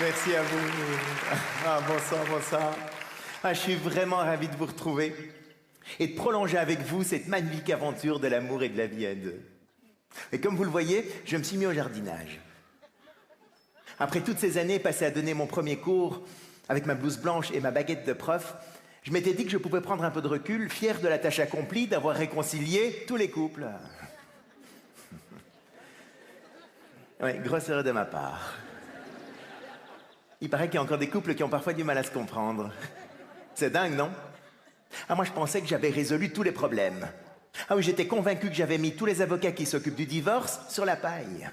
merci à vous. Bonsoir, bonsoir. Je suis vraiment ravi de vous retrouver et de prolonger avec vous cette magnifique aventure de l'amour et de la vie à deux. Et comme vous le voyez, je me suis mis au jardinage. Après toutes ces années passées à donner mon premier cours avec ma blouse blanche et ma baguette de prof, je m'étais dit que je pouvais prendre un peu de recul, fier de la tâche accomplie d'avoir réconcilié tous les couples. Oui, grosse erreur de ma part. Il paraît qu'il y a encore des couples qui ont parfois du mal à se comprendre. C'est dingue, non? Moi, je pensais que j'avais résolu tous les problèmes. Oui, j'étais convaincu que j'avais mis tous les avocats qui s'occupent du divorce sur la paille.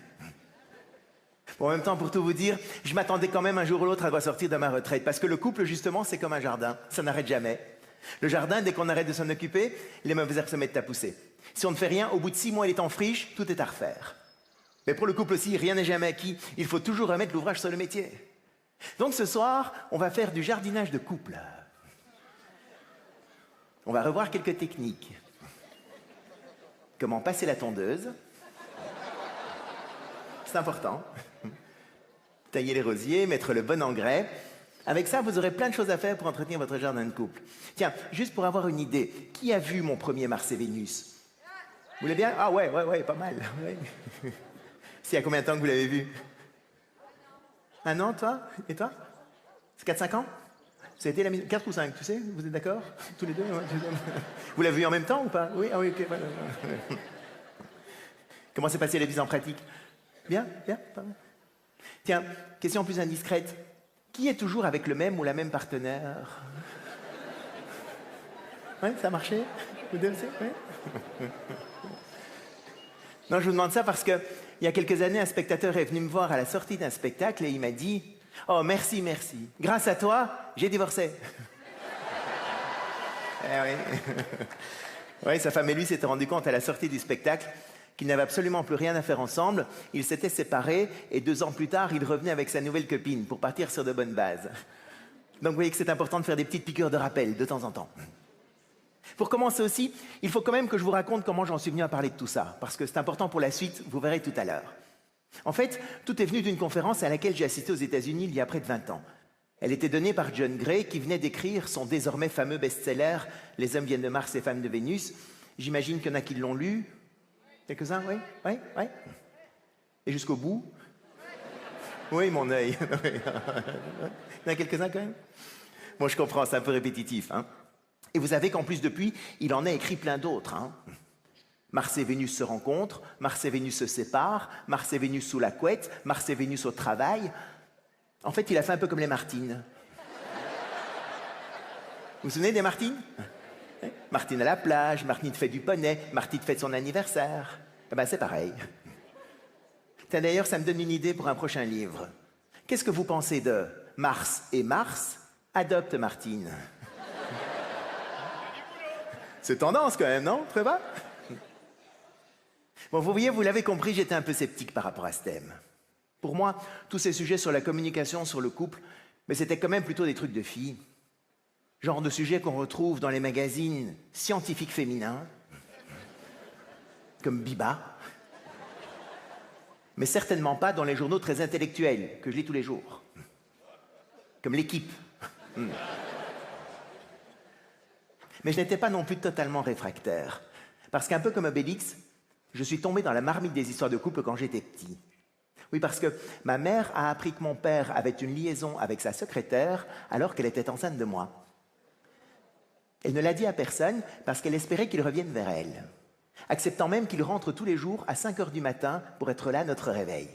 Bon, en même temps, pour tout vous dire, je m'attendais quand même un jour ou l'autre à ressortir de ma retraite. Parce que le couple, justement, c'est comme un jardin. Ça n'arrête jamais. Le jardin, dès qu'on arrête de s'en occuper, les mauvaises herbes se mettent à pousser. Si on ne fait rien, au bout de 6 mois, il est en friche, tout est à refaire. Mais pour le couple aussi, rien n'est jamais acquis. Il faut toujours remettre l'ouvrage sur le métier. Donc ce soir, on va faire du jardinage de couple. On va revoir quelques techniques. Comment passer la tondeuse. C'est important. Tailler les rosiers, mettre le bon engrais. Avec ça, vous aurez plein de choses à faire pour entretenir votre jardin de couple. Tiens, juste pour avoir une idée, qui a vu mon premier Mars et Vénus? Vous voulez bien? Ah ouais, pas mal. Ouais. C'est il y a combien de temps que vous l'avez vu? 1 an, toi? Et toi? C'est 4-5 ans? Ça a été la 4 ou 5, tu sais? Vous êtes d'accord? Tous les deux? Ouais. Vous l'avez vu en même temps ou pas? Oui, ok. Voilà. Comment s'est passée la mise en pratique? Bien, pas mal. Tiens, question plus indiscrète. Qui est toujours avec le même ou la même partenaire? Ouais, ça a marché? Vous deux aussi? Ouais. Non, je vous demande ça parce que il y a quelques années, un spectateur est venu me voir à la sortie d'un spectacle et il m'a dit « Oh, merci. Grâce à toi, j'ai divorcé. » Oui, sa femme et lui s'étaient rendus compte à la sortie du spectacle qu'ils n'avaient absolument plus rien à faire ensemble. Ils s'étaient séparés et 2 ans plus tard, il revenait avec sa nouvelle copine pour partir sur de bonnes bases. Donc vous voyez que c'est important de faire des petites piqûres de rappel de temps en temps. Pour commencer aussi, il faut quand même que je vous raconte comment j'en suis venu à parler de tout ça, parce que c'est important pour la suite, vous verrez tout à l'heure. En fait, tout est venu d'une conférence à laquelle j'ai assisté aux États-Unis il y a près de 20 ans. Elle était donnée par John Gray, qui venait d'écrire son désormais fameux best-seller « Les hommes viennent de Mars et femmes de Vénus ». J'imagine qu'il y en a qui l'ont lu. Quelques-uns, oui. Et jusqu'au bout? Oui, mon œil. Il y en a quelques-uns quand même? Bon, je comprends, c'est un peu répétitif, hein. Et vous savez qu'en plus, depuis, il en a écrit plein d'autres. Hein. Mars et Vénus se rencontrent, Mars et Vénus se séparent, Mars et Vénus sous la couette, Mars et Vénus au travail. En fait, il a fait un peu comme les Martines. Vous vous souvenez des Martines? Martine à la plage, Martine fait du poney, Martine fête son anniversaire. Eh ben, c'est pareil. Tiens, d'ailleurs, ça me donne une idée pour un prochain livre. Qu'est-ce que vous pensez de Mars et Mars adopte Martine? C'est tendance quand même, non? Très bas? Bon, vous voyez, vous l'avez compris, j'étais un peu sceptique par rapport à ce thème. Pour moi, tous ces sujets sur la communication, sur le couple, mais c'était quand même plutôt des trucs de filles. Genre de sujets qu'on retrouve dans les magazines scientifiques féminins, comme Biba, mais certainement pas dans les journaux très intellectuels que je lis tous les jours, comme L'Équipe. Mais je n'étais pas non plus totalement réfractaire. Parce qu'un peu comme Obélix, je suis tombé dans la marmite des histoires de couple quand j'étais petit. Oui, parce que ma mère a appris que mon père avait une liaison avec sa secrétaire alors qu'elle était enceinte de moi. Elle ne l'a dit à personne parce qu'elle espérait qu'il revienne vers elle, acceptant même qu'il rentre tous les jours à 5 heures du matin pour être là à notre réveil.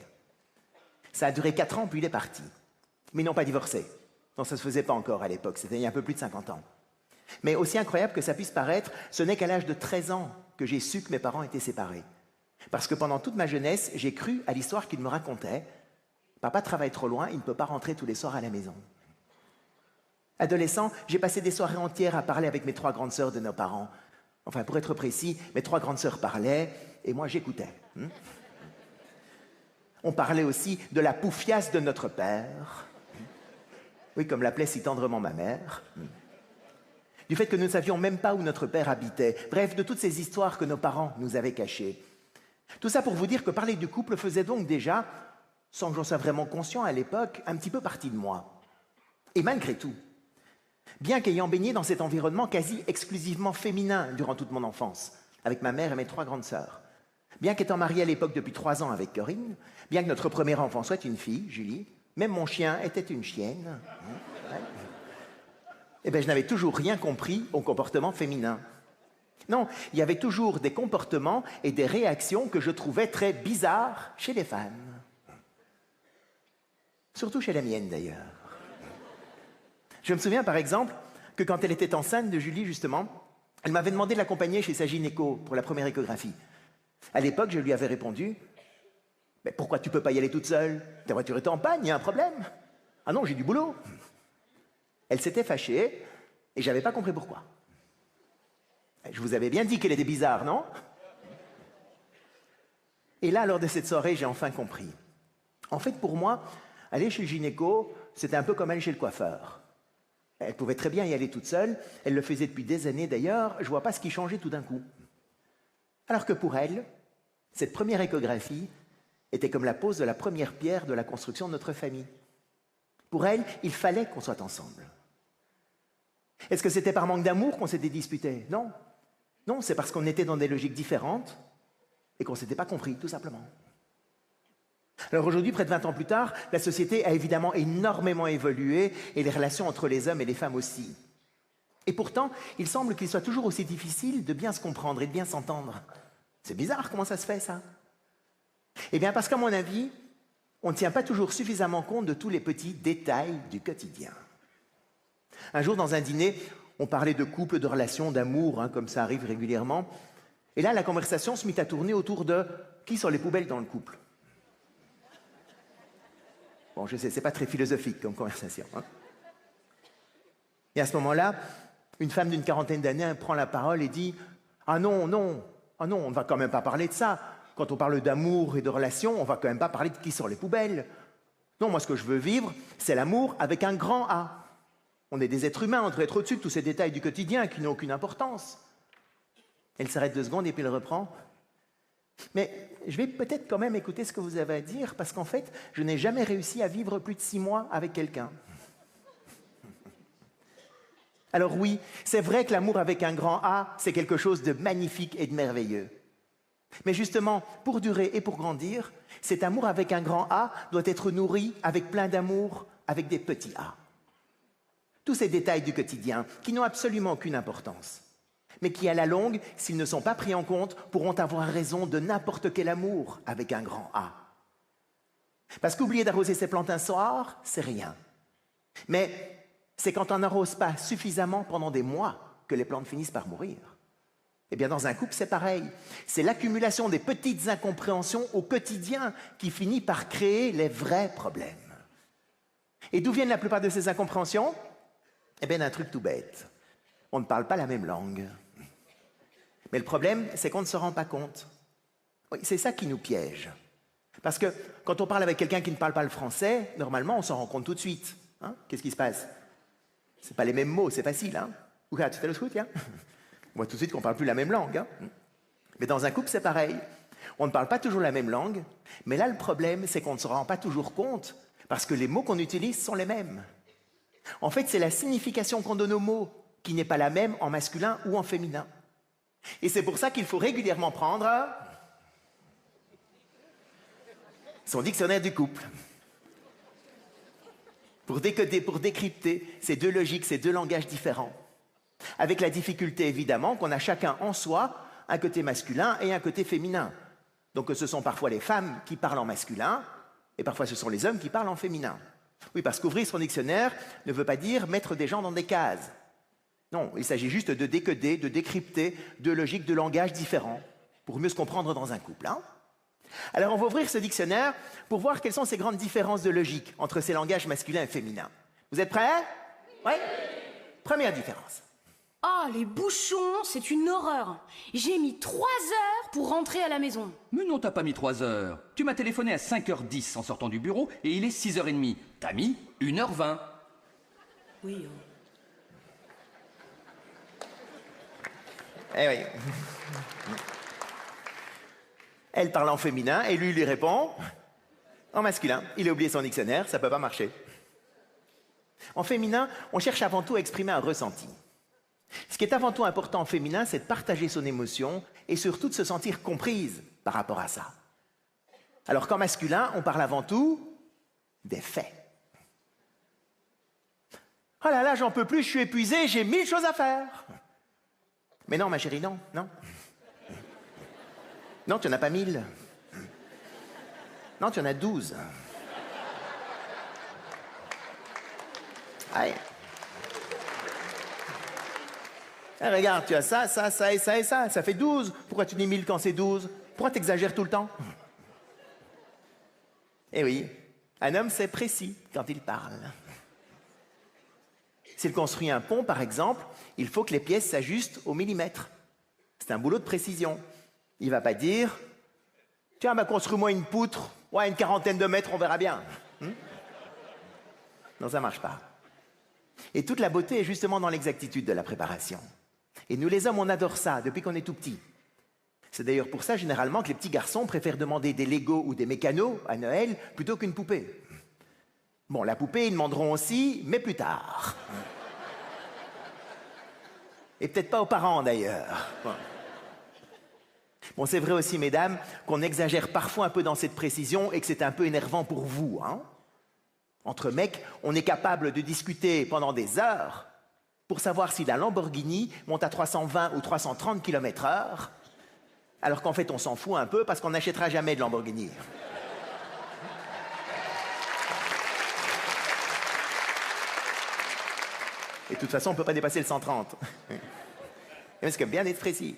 Ça a duré 4 ans, puis il est parti. Mais ils n'ont pas divorcé. Non, ça ne se faisait pas encore à l'époque, c'était il y a un peu plus de 50 ans. Mais aussi incroyable que ça puisse paraître, ce n'est qu'à l'âge de 13 ans que j'ai su que mes parents étaient séparés. Parce que pendant toute ma jeunesse, j'ai cru à l'histoire qu'ils me racontaient. Papa travaille trop loin, il ne peut pas rentrer tous les soirs à la maison. Adolescent, j'ai passé des soirées entières à parler avec mes 3 grandes sœurs de nos parents. Enfin, pour être précis, mes 3 grandes sœurs parlaient et moi j'écoutais. On parlait aussi de la poufiasse de notre père. Oui, comme l'appelait si tendrement ma mère. Du fait que nous ne savions même pas où notre père habitait. Bref, de toutes ces histoires que nos parents nous avaient cachées. Tout ça pour vous dire que parler du couple faisait donc déjà sans que j'en sois vraiment conscient à l'époque, un petit peu partie de moi. Et malgré tout, bien qu'ayant baigné dans cet environnement quasi exclusivement féminin durant toute mon enfance, avec ma mère et mes 3 grandes sœurs, bien qu'étant mariée à l'époque depuis 3 ans avec Corinne, bien que notre premier enfant soit une fille, Julie, même mon chien était une chienne, ouais, eh bien, je n'avais toujours rien compris au comportement féminin. Non, il y avait toujours des comportements et des réactions que je trouvais très bizarres chez les femmes. Surtout chez la mienne, d'ailleurs. Je me souviens, par exemple, que quand elle était enceinte de Julie, justement, elle m'avait demandé de l'accompagner chez sa gynéco pour la première échographie. À l'époque, je lui avais répondu « Mais pourquoi tu ne peux pas y aller toute seule? Ta voiture est en panne, il y a un problème. » « Ah non, j'ai du boulot. » Elle s'était fâchée et je n'avais pas compris pourquoi. Je vous avais bien dit qu'elle était bizarre, non? Et là, lors de cette soirée, j'ai enfin compris. En fait, pour moi, aller chez le gynéco, c'était un peu comme aller chez le coiffeur. Elle pouvait très bien y aller toute seule, elle le faisait depuis des années d'ailleurs, je ne vois pas ce qui changeait tout d'un coup. Alors que pour elle, cette première échographie était comme la pose de la première pierre de la construction de notre famille. Pour elle, il fallait qu'on soit ensemble. Est-ce que c'était par manque d'amour qu'on s'était disputé? Non. Non, c'est parce qu'on était dans des logiques différentes et qu'on ne s'était pas compris, tout simplement. Alors aujourd'hui, près de 20 ans plus tard, la société a évidemment énormément évolué et les relations entre les hommes et les femmes aussi. Et pourtant, il semble qu'il soit toujours aussi difficile de bien se comprendre et de bien s'entendre. C'est bizarre, comment ça se fait, ça? Eh bien, parce qu'à mon avis, on ne tient pas toujours suffisamment compte de tous les petits détails du quotidien. Un jour, dans un dîner, on parlait de couple, de relations, d'amour, comme ça arrive régulièrement. Et là, la conversation se mit à tourner autour de qui sont les poubelles dans le couple. Bon, je sais, c'est pas très philosophique comme conversation. Et à ce moment-là, une femme d'une 40aine d'années prend la parole et dit « Ah non, non, ah non, on ne va quand même pas parler de ça. Quand on parle d'amour et de relations, on va quand même pas parler de qui sont les poubelles. Non, moi, ce que je veux vivre, c'est l'amour avec un grand A. On est des êtres humains, on devrait être au-dessus de tous ces détails du quotidien qui n'ont aucune importance. » Elle s'arrête 2 secondes et puis elle reprend. « Mais je vais peut-être quand même écouter ce que vous avez à dire parce qu'en fait, je n'ai jamais réussi à vivre plus de 6 mois avec quelqu'un. » Alors oui, c'est vrai que l'amour avec un grand A, c'est quelque chose de magnifique et de merveilleux. Mais justement, pour durer et pour grandir, cet amour avec un grand A doit être nourri avec plein d'amour, avec des petits A. Tous ces détails du quotidien qui n'ont absolument aucune importance, mais qui, à la longue, s'ils ne sont pas pris en compte, pourront avoir raison de n'importe quel amour avec un grand A. Parce qu'oublier d'arroser ses plantes un soir, c'est rien. Mais c'est quand on n'arrose pas suffisamment pendant des mois que les plantes finissent par mourir. Eh bien, dans un couple, c'est pareil. C'est l'accumulation des petites incompréhensions au quotidien qui finit par créer les vrais problèmes. Et d'où viennent la plupart de ces incompréhensions? Eh bien, d'un truc tout bête. On ne parle pas la même langue. Mais le problème, c'est qu'on ne se rend pas compte. Oui, c'est ça qui nous piège. Parce que quand on parle avec quelqu'un qui ne parle pas le français, normalement, on s'en rend compte tout de suite. Qu'est-ce qui se passe? C'est pas les mêmes mots, c'est facile. Ou tu fais le scout, On voit tout de suite qu'on ne parle plus la même langue. Mais dans un couple, c'est pareil. On ne parle pas toujours la même langue, mais là, le problème, c'est qu'on ne se rend pas toujours compte, parce que les mots qu'on utilise sont les mêmes. En fait, c'est la signification qu'on donne aux mots qui n'est pas la même en masculin ou en féminin. Et c'est pour ça qu'il faut régulièrement prendre son dictionnaire du couple. Pour décoder, pour décrypter ces 2 logiques, ces 2 langages différents. Avec la difficulté, évidemment, qu'on a chacun en soi un côté masculin et un côté féminin. Donc ce sont parfois les femmes qui parlent en masculin et parfois ce sont les hommes qui parlent en féminin. Oui, parce qu'ouvrir son dictionnaire ne veut pas dire mettre des gens dans des cases. Non, il s'agit juste de décoder, de décrypter 2 logiques de langage différents pour mieux se comprendre dans un couple. Alors on va ouvrir ce dictionnaire pour voir quelles sont ces grandes différences de logique entre ces langages masculins et féminins. Vous êtes prêts? Oui. Première différence. Ah, les bouchons, c'est une horreur. J'ai mis 3 heures pour rentrer à la maison. Mais non, t'as pas mis 3 heures. Tu m'as téléphoné à 5h10 en sortant du bureau et il est 6h30. T'as mis 1h20. Oui. Eh oui. Elle parle en féminin et lui répond En masculin, il a oublié son dictionnaire, ça peut pas marcher. En féminin, on cherche avant tout à exprimer un ressenti. Ce qui est avant tout important en féminin, c'est de partager son émotion et surtout de se sentir comprise par rapport à ça. Alors qu'en masculin, on parle avant tout des faits. Oh là là, j'en peux plus, je suis épuisé, j'ai 1000 choses à faire. Mais non, ma chérie, non, non. Non, tu n'en as pas 1000. Non, tu en as 12. Allez. Eh, regarde, tu as ça, ça, ça et ça et ça. Ça fait 12. Pourquoi tu dis 1000 quand c'est 12? Pourquoi tu exagères tout le temps? Eh oui, un homme, c'est précis quand il parle. S'il construit un pont, par exemple, il faut que les pièces s'ajustent au millimètre. C'est un boulot de précision. Il ne va pas dire « Tiens, bah, construis-moi une poutre, ouais, une 40aine de mètres, on verra bien. » Non, ça ne marche pas. Et toute la beauté est justement dans l'exactitude de la préparation. Et nous, les hommes, on adore ça depuis qu'on est tout petit. C'est d'ailleurs pour ça, généralement, que les petits garçons préfèrent demander des Legos ou des mécanos à Noël plutôt qu'une poupée. Bon, la poupée, ils demanderont aussi, mais plus tard. Et peut-être pas aux parents, d'ailleurs. Bon, c'est vrai aussi, mesdames, qu'on exagère parfois un peu dans cette précision et que c'est un peu énervant pour vous, hein. Entre mecs, on est capable de discuter pendant des heures pour savoir si la Lamborghini monte à 320 ou 330 km/h, alors qu'en fait, on s'en fout un peu parce qu'on n'achètera jamais de Lamborghini. Et de toute façon, on ne peut pas dépasser le 130. Mais c'est quand même bien d'être précis.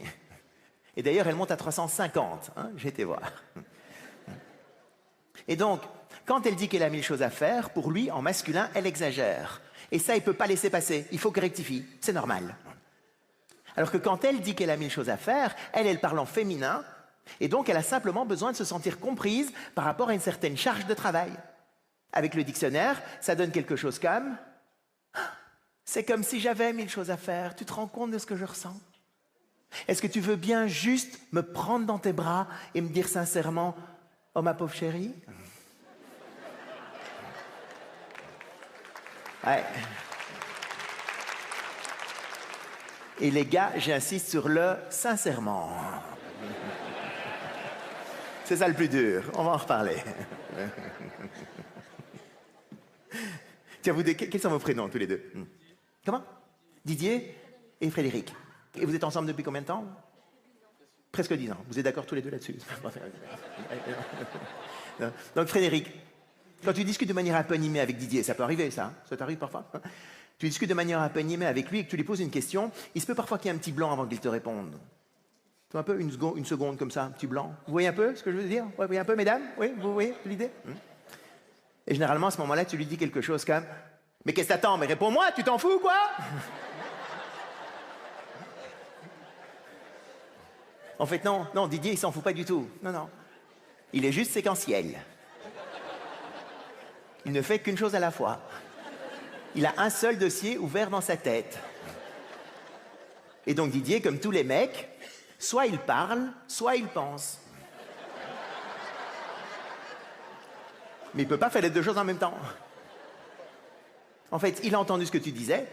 Et d'ailleurs, elle monte à 350, hein, j'ai été voir. Et donc, quand elle dit qu'elle a 1000 choses à faire, pour lui, en masculin, elle exagère. Et ça, il ne peut pas laisser passer, il faut qu'elle rectifie, c'est normal. Alors que quand elle dit qu'elle a 1000 choses à faire, elle parle en féminin, et donc elle a simplement besoin de se sentir comprise par rapport à une certaine charge de travail. Avec le dictionnaire, ça donne quelque chose comme « C'est comme si j'avais 1000 choses à faire, tu te rends compte de ce que je ressens ? Est-ce que tu veux bien juste me prendre dans tes bras et me dire sincèrement « Oh ma pauvre chérie ?» Ouais. Et les gars, j'insiste sur le « sincèrement ». C'est ça le plus dur, on va en reparler. Tiens, vous deux, quels sont vos prénoms tous les deux? Comment? Didier et Frédéric. Et vous êtes ensemble depuis combien de temps? Presque 10 ans. Vous êtes d'accord tous les deux là-dessus? Donc Frédéric, quand tu discutes de manière un peu animée avec Didier, ça peut arriver ça, hein? Ça t'arrive parfois? Tu discutes de manière un peu animée avec lui et que tu lui poses une question, il se peut parfois qu'il y ait un petit blanc avant qu'il te réponde. Tu vois un peu, une seconde comme ça, un petit blanc. Vous voyez un peu ce que je veux dire? Ouais, vous voyez un peu, mesdames? Oui, vous voyez l'idée? Et généralement, à ce moment-là, tu lui dis quelque chose comme « Mais qu'est-ce que t'attends? Mais réponds-moi, tu t'en fous, quoi ?» En fait, non, non, Didier, il s'en fout pas du tout. Non, non. Il est juste séquentiel. Il ne fait qu'une chose à la fois. Il a un seul dossier ouvert dans sa tête. Et donc Didier, comme tous les mecs, soit il parle, soit il pense. Mais il ne peut pas faire les deux choses en même temps. En fait, il a entendu ce que tu disais,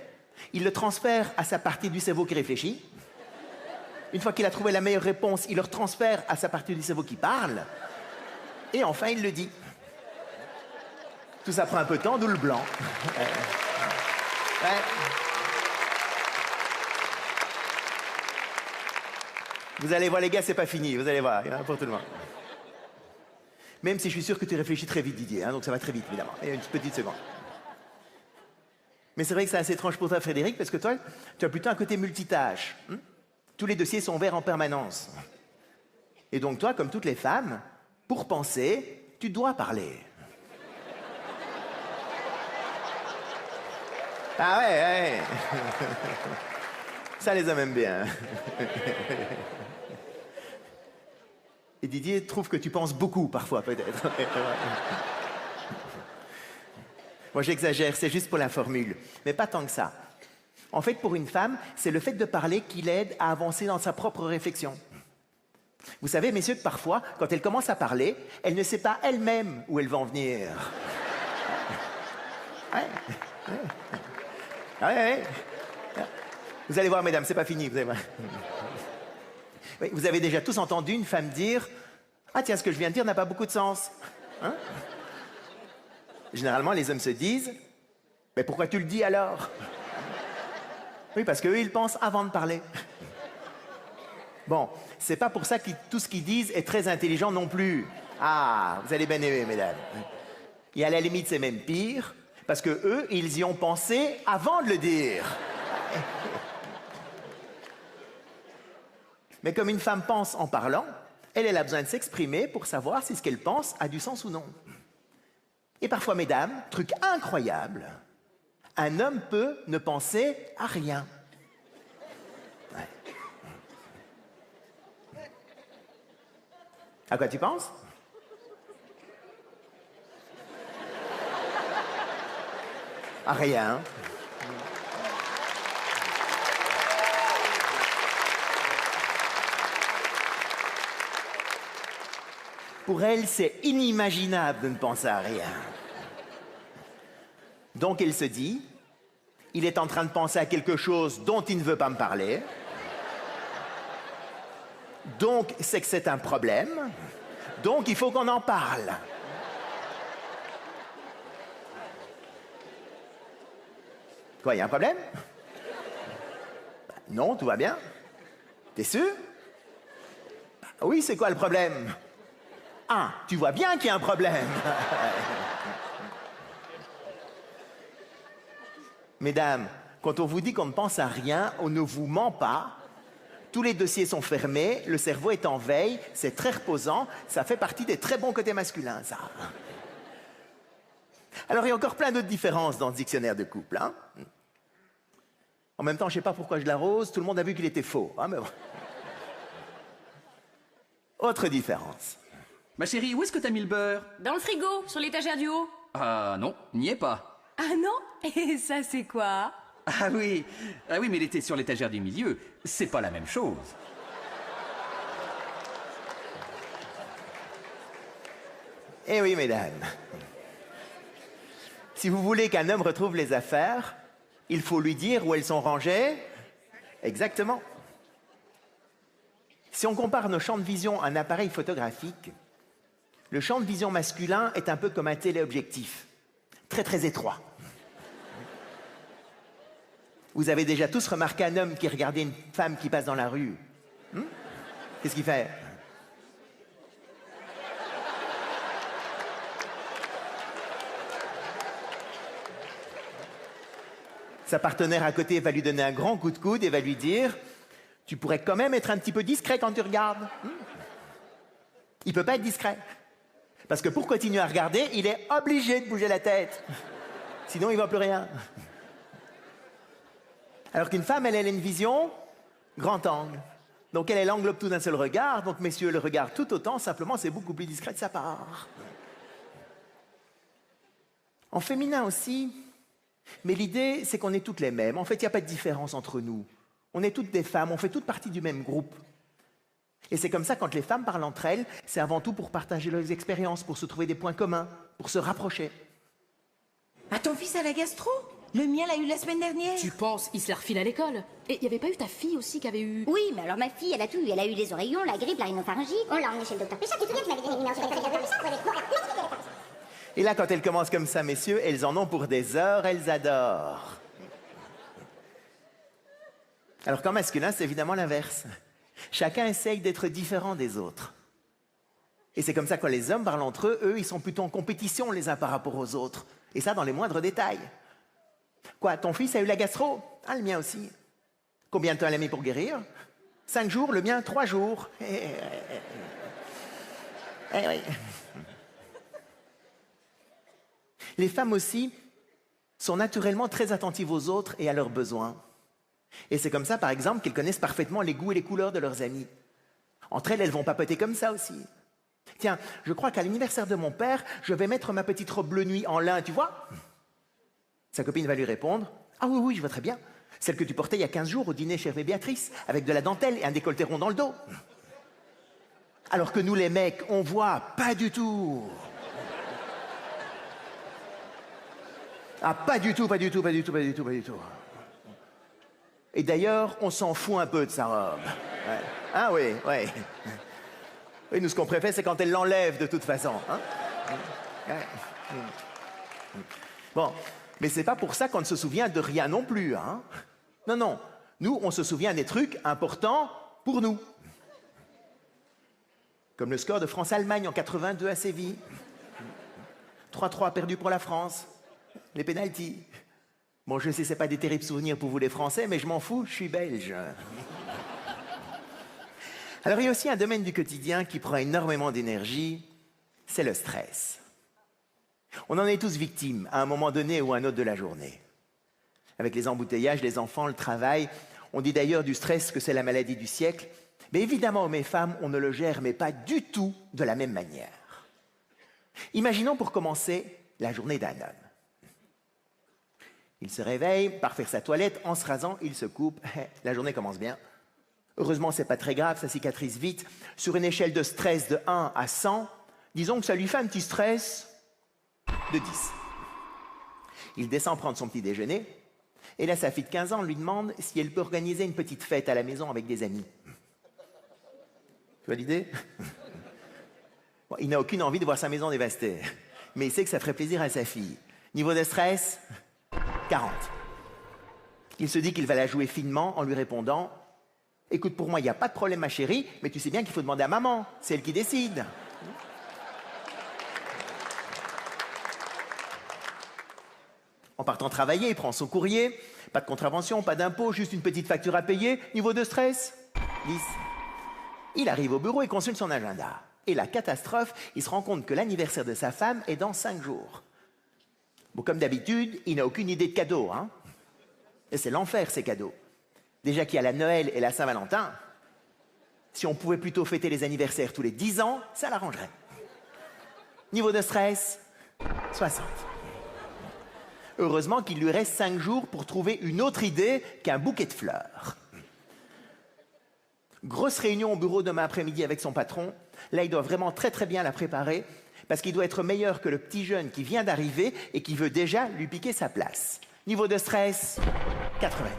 il le transfère à sa partie du cerveau qui réfléchit. Une fois qu'il a trouvé la meilleure réponse, il le transfère à sa partie du cerveau qui parle. Et enfin, il le dit. Tout ça prend un peu de temps, d'où le blanc. Ouais. Vous allez voir, les gars, c'est pas fini. Vous allez voir, il y en a pour tout le monde. Même si je suis sûr que tu réfléchis très vite, Didier, hein, donc ça va très vite, évidemment. Il y a une petite seconde. Mais c'est vrai que c'est assez étrange pour toi, Frédéric, parce que toi, tu as plutôt un côté multitâche. Tous les dossiers sont ouverts en permanence. Et donc toi, comme toutes les femmes, pour penser, tu dois parler. Ah ouais, ouais. Ça, les hommes aiment bien. Et Didier trouve que tu penses beaucoup, parfois, peut-être. Moi, j'exagère, c'est juste pour la formule. Mais pas tant que ça. En fait, pour une femme, c'est le fait de parler qui l'aide à avancer dans sa propre réflexion. Vous savez, messieurs, que parfois, quand elle commence à parler, elle ne sait pas elle-même où elle va en venir. Ouais. Ouais. Vous allez voir, mesdames, c'est pas fini. Vous allez voir. Oui, vous avez déjà tous entendu une femme dire « Ah tiens, ce que je viens de dire n'a pas beaucoup de sens. Hein ?» Généralement, les hommes se disent « Mais pourquoi tu le dis alors ?» Oui, parce qu'eux, ils pensent avant de parler. Bon, c'est pas pour ça que tout ce qu'ils disent est très intelligent non plus. Ah, vous allez bien aimer, mesdames. Et à la limite, c'est même pire, parce que eux, ils y ont pensé avant de le dire. Mais comme une femme pense en parlant, elle a besoin de s'exprimer pour savoir si ce qu'elle pense a du sens ou non. Et parfois, mesdames, truc incroyable, un homme peut ne penser à rien. Ouais. À quoi tu penses? À rien. Pour elle, c'est inimaginable de ne penser à rien. Donc elle se dit, il est en train de penser à quelque chose dont il ne veut pas me parler. Donc c'est que c'est un problème. Donc il faut qu'on en parle. Quoi, il y a un problème? Non, tout va bien. T'es sûr? Oui, c'est quoi le problème? Ah, tu vois bien qu'il y a un problème. Mesdames, quand on vous dit qu'on ne pense à rien, on ne vous ment pas. Tous les dossiers sont fermés, le cerveau est en veille, c'est très reposant, ça fait partie des très bons côtés masculins, ça. Alors, il y a encore plein d'autres différences dans ce dictionnaire de couple. Hein? En même temps, je ne sais pas pourquoi je l'arrose, tout le monde a vu qu'il était faux. Hein, mais bon. Autre différence. Ma chérie, où est-ce que t'as mis le beurre? Dans le frigo, sur l'étagère du haut. Ah non, n'y est pas. Ah non? Et ça, c'est quoi? Ah oui, mais il était sur l'étagère du milieu. C'est pas la même chose. Eh oui, mesdames. Si vous voulez qu'un homme retrouve les affaires, il faut lui dire où elles sont rangées. Exactement. Si on compare nos champs de vision à un appareil photographique, le champ de vision masculin est un peu comme un téléobjectif, très très étroit. Vous avez déjà tous remarqué un homme qui regardait une femme qui passe dans la rue. Qu'est-ce qu'il fait? Sa partenaire à côté va lui donner un grand coup de coude et va lui dire « Tu pourrais quand même être un petit peu discret quand tu regardes. » Il ne peut pas être discret. Parce que pour continuer à regarder, il est obligé de bouger la tête. Sinon, il ne voit plus rien. Alors qu'une femme, elle a une vision grand angle. Donc elle englobe tout d'un seul regard. Donc messieurs, le regard tout autant, simplement, c'est beaucoup plus discret de sa part. En féminin aussi, mais l'idée, c'est qu'on est toutes les mêmes. En fait, il n'y a pas de différence entre nous. On est toutes des femmes, on fait toutes partie du même groupe. Et c'est comme ça, quand les femmes parlent entre elles, c'est avant tout pour partager leurs expériences, pour se trouver des points communs, pour se rapprocher. Ah, ton fils a la gastro? Le mien l'a eu la semaine dernière. Tu penses, il se la refile à l'école. Et il y avait pas eu ta fille aussi qui avait eu... Oui, mais alors ma fille, elle a tout eu. Elle a eu les oreillons, la grippe, la rhinopharyngite. On l'a emmenée chez le docteur Péchard. Tu te souviens, tu m'avais dit qu'il Et là, quand elles commencent comme ça, messieurs, elles en ont pour des heures, elles adorent. Alors qu'en masculin, c'est évidemment l'inverse. Chacun essaye d'être différent des autres. Et c'est comme ça que quand les hommes parlent entre eux, eux, ils sont plutôt en compétition les uns par rapport aux autres. Et ça, dans les moindres détails. Quoi, ton fils a eu la gastro? Ah, le mien aussi. Combien de temps elle a mis pour guérir? 5 jours, le mien 3 jours. Oui. Les femmes aussi sont naturellement très attentives aux autres et à leurs besoins. Et c'est comme ça, par exemple, qu'elles connaissent parfaitement les goûts et les couleurs de leurs amis. Entre elles, elles vont papoter comme ça aussi. Tiens, je crois qu'à l'anniversaire de mon père, je vais mettre ma petite robe bleu nuit en lin, tu vois? Sa copine va lui répondre « Ah oui, je vois très bien. Celle que tu portais il y a 15 jours au dîner chez Hervé Béatrice, avec de la dentelle et un décolleté rond dans le dos. » Alors que nous, les mecs, on voit pas du tout. Ah, pas du tout, pas du tout, pas du tout, pas du tout, pas du tout. Et d'ailleurs, on s'en fout un peu de sa robe. Ouais. Ah oui, oui. Et nous, ce qu'on préfère, c'est quand elle l'enlève de toute façon. Hein? Ouais. Bon, mais c'est pas pour ça qu'on ne se souvient de rien non plus. Hein? Non, non. Nous, on se souvient des trucs importants pour nous. Comme le score de France-Allemagne en 82 à Séville. 3-3 perdu pour la France. Les pénaltys. Bon, je sais, c'est pas des terribles souvenirs pour vous les Français, mais je m'en fous, je suis belge. Alors, il y a aussi un domaine du quotidien qui prend énormément d'énergie, c'est le stress. On en est tous victimes, à un moment donné ou à un autre de la journée. Avec les embouteillages, les enfants, le travail, on dit d'ailleurs du stress que c'est la maladie du siècle. Mais évidemment, hommes et femmes, on ne le gère, mais pas du tout de la même manière. Imaginons pour commencer la journée d'un homme. Il se réveille, part faire sa toilette, en se rasant, il se coupe. La journée commence bien. Heureusement, c'est pas très grave, ça cicatrise vite. Sur une échelle de stress de 1 à 100, disons que ça lui fait un petit stress de 10. Il descend prendre son petit déjeuner, et là, sa fille de 15 ans lui demande si elle peut organiser une petite fête à la maison avec des amis. Tu vois l'idée? Bon, il n'a aucune envie de voir sa maison dévastée, mais il sait que ça ferait plaisir à sa fille. Niveau de stress, 40. Il se dit qu'il va la jouer finement en lui répondant « Écoute, pour moi, il n'y a pas de problème, ma chérie, mais tu sais bien qu'il faut demander à maman, c'est elle qui décide. » En partant travailler, il prend son courrier, pas de contravention, pas d'impôt, juste une petite facture à payer. Niveau de stress, 10. Il arrive au bureau et consulte son agenda. Et la catastrophe, il se rend compte que l'anniversaire de sa femme est dans 5 jours. Bon, comme d'habitude, il n'a aucune idée de cadeau, hein. Et c'est l'enfer, ces cadeaux. Déjà qu'il y a la Noël et la Saint-Valentin, si on pouvait plutôt fêter les anniversaires tous les 10 ans, ça l'arrangerait. Niveau de stress, 60. Heureusement qu'il lui reste 5 jours pour trouver une autre idée qu'un bouquet de fleurs. Grosse réunion au bureau demain après-midi avec son patron. Là, il doit vraiment très très bien la préparer parce qu'il doit être meilleur que le petit jeune qui vient d'arriver et qui veut déjà lui piquer sa place. Niveau de stress, 90.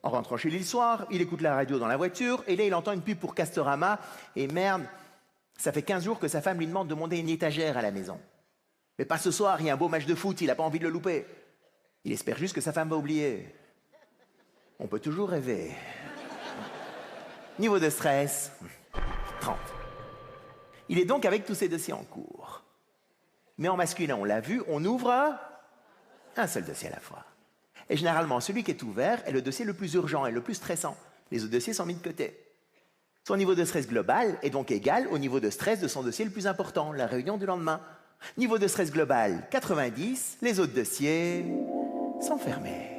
En rentrant chez lui le soir, il écoute la radio dans la voiture et là, il entend une pub pour Castorama et merde, ça fait 15 jours que sa femme lui demande de monter une étagère à la maison. Mais pas ce soir, il y a un beau match de foot, il n'a pas envie de le louper. Il espère juste que sa femme va oublier. On peut toujours rêver. Niveau de stress, 30. Il est donc avec tous ces dossiers en cours. Mais en masculin, on l'a vu, on ouvre un seul dossier à la fois. Et généralement, celui qui est ouvert est le dossier le plus urgent et le plus stressant. Les autres dossiers sont mis de côté. Son niveau de stress global est donc égal au niveau de stress de son dossier le plus important, la réunion du lendemain. Niveau de stress global, 90. Les autres dossiers sont fermés.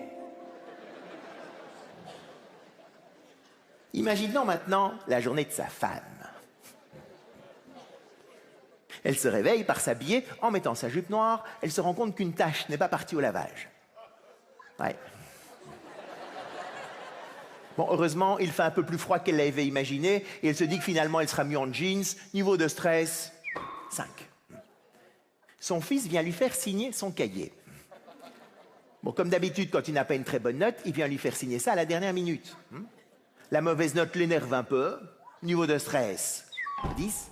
Imaginons maintenant la journée de sa femme. Elle se réveille, part s'habiller, en mettant sa jupe noire, elle se rend compte qu'une tache n'est pas partie au lavage. Ouais. Bon, heureusement, il fait un peu plus froid qu'elle l'avait imaginé, et elle se dit que finalement, elle sera mieux en jeans. Niveau de stress, 5. Son fils vient lui faire signer son cahier. Bon, comme d'habitude, quand il n'a pas une très bonne note, il vient lui faire signer ça à la dernière minute. La mauvaise note l'énerve un peu. Niveau de stress, 10.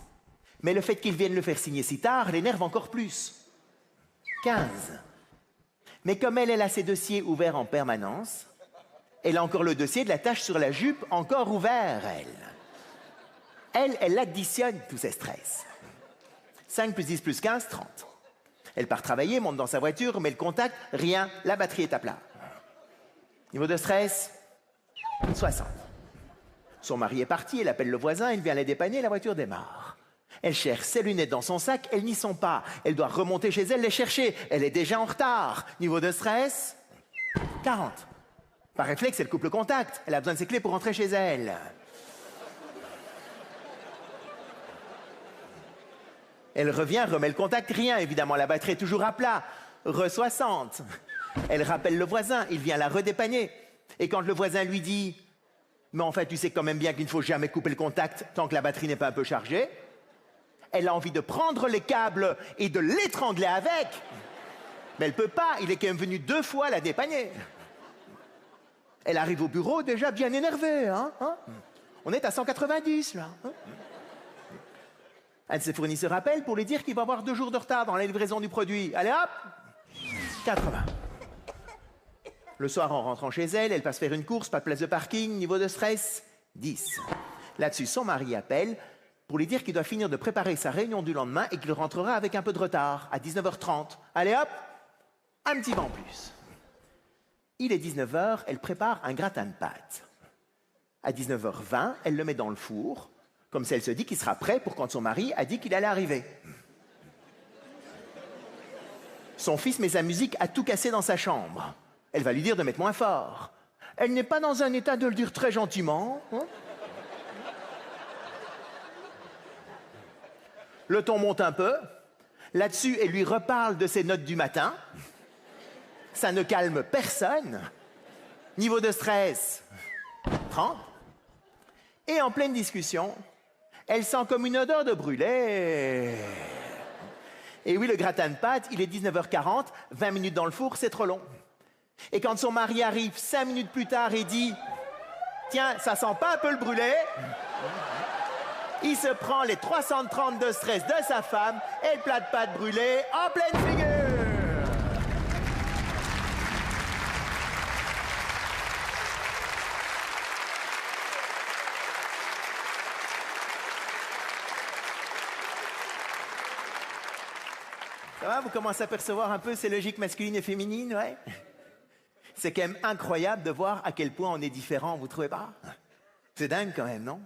Mais le fait qu'il vienne le faire signer si tard l'énerve encore plus. 15. Mais comme elle a ses dossiers ouverts en permanence, elle a encore le dossier de la tache sur la jupe encore ouvert, elle. Elle additionne tous ses stress. 5 plus 10 plus 15, 30. Elle part travailler, monte dans sa voiture, met le contact, rien, la batterie est à plat. Niveau de stress, 60. Son mari est parti, elle appelle le voisin, il vient la dépanner, la voiture démarre. Elle cherche ses lunettes dans son sac, elles n'y sont pas. Elle doit remonter chez elle, les chercher. Elle est déjà en retard. Niveau de stress, 40. Par réflexe, elle coupe le contact. Elle a besoin de ses clés pour rentrer chez elle. Elle revient, remet le contact, rien, évidemment, la batterie est toujours à plat. Re-60. Elle rappelle le voisin, il vient la redépanner. Et quand le voisin lui dit Mais en fait, tu sais quand même bien qu'il ne faut jamais couper le contact tant que la batterie n'est pas un peu chargée. Elle a envie de prendre les câbles et de l'étrangler avec. Mais elle peut pas, il est quand même venu 2 fois la dépanner. Elle arrive au bureau déjà bien énervée, hein. On est à 190, là. Un de ses fournisseurs appelle pour lui dire qu'il va avoir 2 jours de retard dans la livraison du produit. Allez hop, 80. Le soir, en rentrant chez elle, elle passe faire une course, pas de place de parking, niveau de stress, 10. Là-dessus, son mari appelle pour lui dire qu'il doit finir de préparer sa réunion du lendemain et qu'il rentrera avec un peu de retard, à 19h30. Allez hop, un petit vent en plus. Il est 19h, elle prépare un gratin de pâtes. À 19h20, elle le met dans le four, comme si elle se dit qu'il sera prêt pour quand son mari a dit qu'il allait arriver. Son fils met sa musique à tout casser dans sa chambre. Elle va lui dire de mettre moins fort. Elle n'est pas dans un état de le dire très gentiment. Le ton monte un peu. Là-dessus, elle lui reparle de ses notes du matin. Ça ne calme personne. Niveau de stress, 30. Et en pleine discussion, elle sent comme une odeur de brûlé. Et oui, le gratin de pâtes, il est 19h40, 20 minutes dans le four, c'est trop long. Et quand son mari arrive 5 minutes plus tard et dit « Tiens, ça sent pas un peu le brûlé ?» Il se prend les 330 de stress de sa femme et le plat de pâtes brûlées en pleine figure. Ça va, vous commencez à percevoir un peu ces logiques masculines et féminines, ouais? C'est quand même incroyable de voir à quel point on est différents, vous trouvez pas? C'est dingue quand même, non?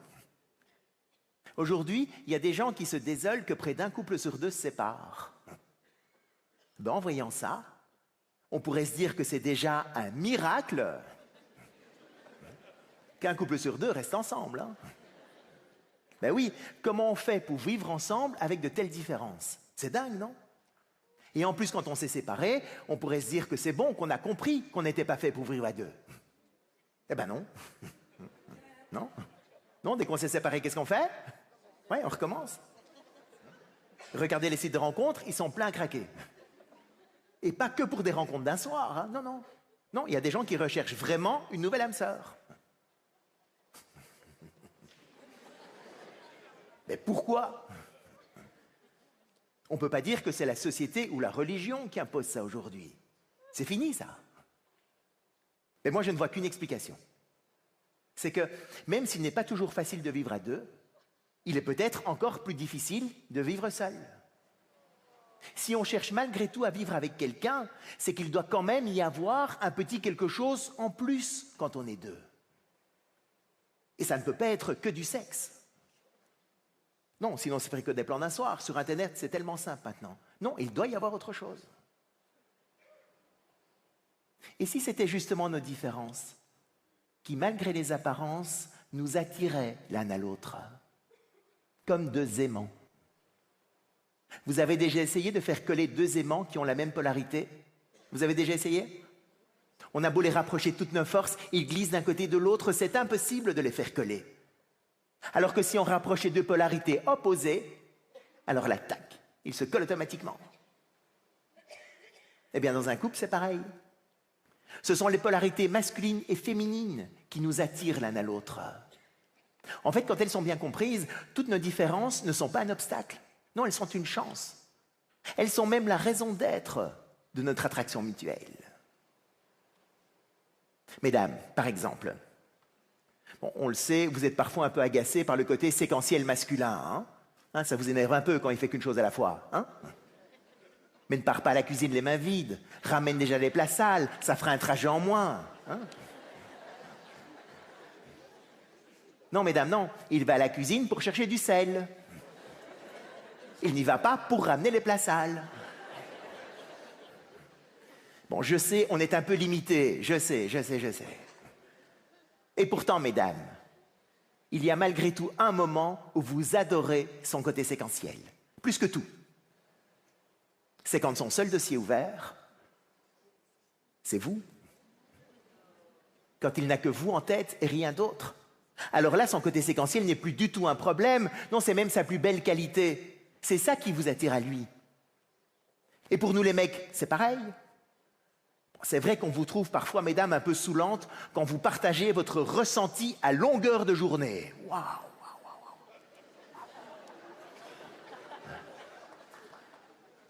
Aujourd'hui, il y a des gens qui se désolent que près d'un couple sur 2 se sépare. Ben, en voyant ça, on pourrait se dire que c'est déjà un miracle qu'un couple sur 2 reste ensemble. Hein? Ben oui, comment on fait pour vivre ensemble avec de telles différences? C'est dingue, non? Et en plus, quand on s'est séparés, on pourrait se dire que c'est bon, qu'on a compris qu'on n'était pas fait pour vivre à 2. Eh ben non. Non. Non, dès qu'on s'est séparés, qu'est-ce qu'on fait? Ouais, on recommence. Regardez les sites de rencontres, ils sont pleins à craquer. Et pas que pour des rencontres d'un soir, hein. Non, non. Non, il y a des gens qui recherchent vraiment une nouvelle âme sœur. Mais pourquoi? On ne peut pas dire que c'est la société ou la religion qui impose ça aujourd'hui. C'est fini, ça. Mais moi, je ne vois qu'une explication. C'est que, même s'il n'est pas toujours facile de vivre à 2, il est peut-être encore plus difficile de vivre seul. Si on cherche malgré tout à vivre avec quelqu'un, c'est qu'il doit quand même y avoir un petit quelque chose en plus quand on est 2. Et ça ne peut pas être que du sexe. Non, sinon c'est que des plans d'un soir. Sur Internet, c'est tellement simple maintenant. Non, il doit y avoir autre chose. Et si c'était justement nos différences qui, malgré les apparences, nous attiraient l'un à l'autre, comme 2 aimants? Vous avez déjà essayé de faire coller 2 aimants qui ont la même polarité? Vous avez déjà essayé? On a beau les rapprocher de toutes nos forces, ils glissent d'un côté et de l'autre, c'est impossible de les faire coller. Alors que si on rapprochait 2 polarités opposées, alors là, tac, ils se collent automatiquement. Eh bien, dans un couple, c'est pareil. Ce sont les polarités masculines et féminines qui nous attirent l'un à l'autre. En fait, quand elles sont bien comprises, toutes nos différences ne sont pas un obstacle. Non, elles sont une chance. Elles sont même la raison d'être de notre attraction mutuelle. Mesdames, par exemple, bon, on le sait, vous êtes parfois un peu agacés par le côté séquentiel masculin. Hein, ça vous énerve un peu quand il fait qu'une chose à la fois. Hein? Mais ne pars pas à la cuisine les mains vides. Ramène déjà les plats sales, ça fera un trajet en moins. Hein? Non, mesdames, non. Il va à la cuisine pour chercher du sel. Il n'y va pas pour ramener les plats sales. Bon, je sais, on est un peu limité. Je sais. Et pourtant, mesdames, il y a malgré tout un moment où vous adorez son côté séquentiel. Plus que tout. C'est quand son seul dossier ouvert, c'est vous. Quand il n'a que vous en tête et rien d'autre. Alors là, son côté séquentiel n'est plus du tout un problème. Non, c'est même sa plus belle qualité. C'est ça qui vous attire à lui. Et pour nous les mecs, c'est pareil. C'est vrai qu'on vous trouve parfois, mesdames, un peu saoulantes quand vous partagez votre ressenti à longueur de journée. Waouh!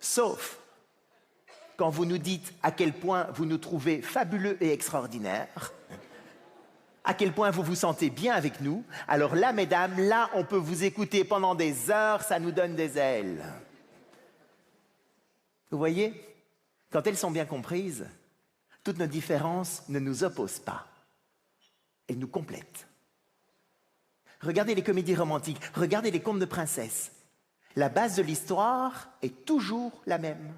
Sauf quand vous nous dites à quel point vous nous trouvez fabuleux et extraordinaires, à quel point vous vous sentez bien avec nous, alors là, mesdames, là, on peut vous écouter pendant des heures, ça nous donne des ailes. Vous voyez, quand elles sont bien comprises, toutes nos différences ne nous opposent pas. Elles nous complètent. Regardez les comédies romantiques, regardez les contes de princesses. La base de l'histoire est toujours la même.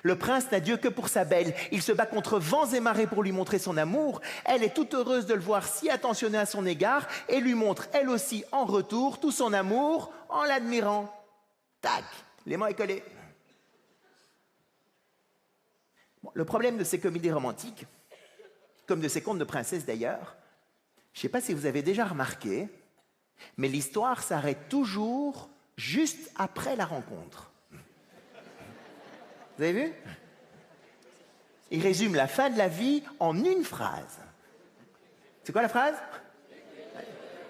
Le prince n'a Dieu que pour sa belle. Il se bat contre vents et marées pour lui montrer son amour. Elle est toute heureuse de le voir si attentionné à son égard et lui montre elle aussi en retour tout son amour en l'admirant. Tac, l'aimant est collé. Bon, le problème de ces comédies romantiques, comme de ces contes de princesses d'ailleurs, je ne sais pas si vous avez déjà remarqué, mais l'histoire s'arrête toujours juste après la rencontre. Vous avez vu? Il résume la fin de la vie en une phrase. C'est quoi la phrase?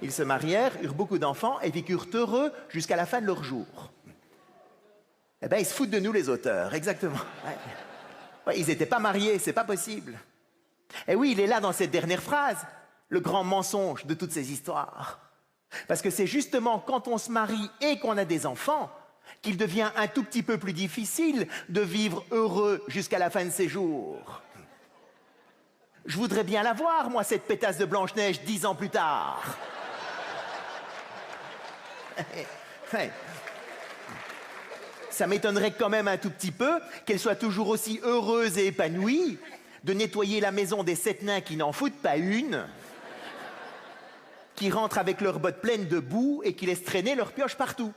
Ils se marièrent, eurent beaucoup d'enfants et vécurent heureux jusqu'à la fin de leur jour. Eh bien, ils se foutent de nous les auteurs, exactement. Ouais, ils n'étaient pas mariés, c'est pas possible. Et oui, il est là dans cette dernière phrase, le grand mensonge de toutes ces histoires. Parce que c'est justement quand on se marie et qu'on a des enfants qu'il devient un tout petit peu plus difficile de vivre heureux jusqu'à la fin de ses jours. Je voudrais bien la voir, moi, cette pétasse de Blanche-Neige, 10 ans plus tard. Ça m'étonnerait quand même un tout petit peu qu'elle soit toujours aussi heureuse et épanouie de nettoyer la maison des 7 nains qui n'en foutent pas une, qui rentrent avec leurs bottes pleines de boue et qui laissent traîner leurs pioches partout.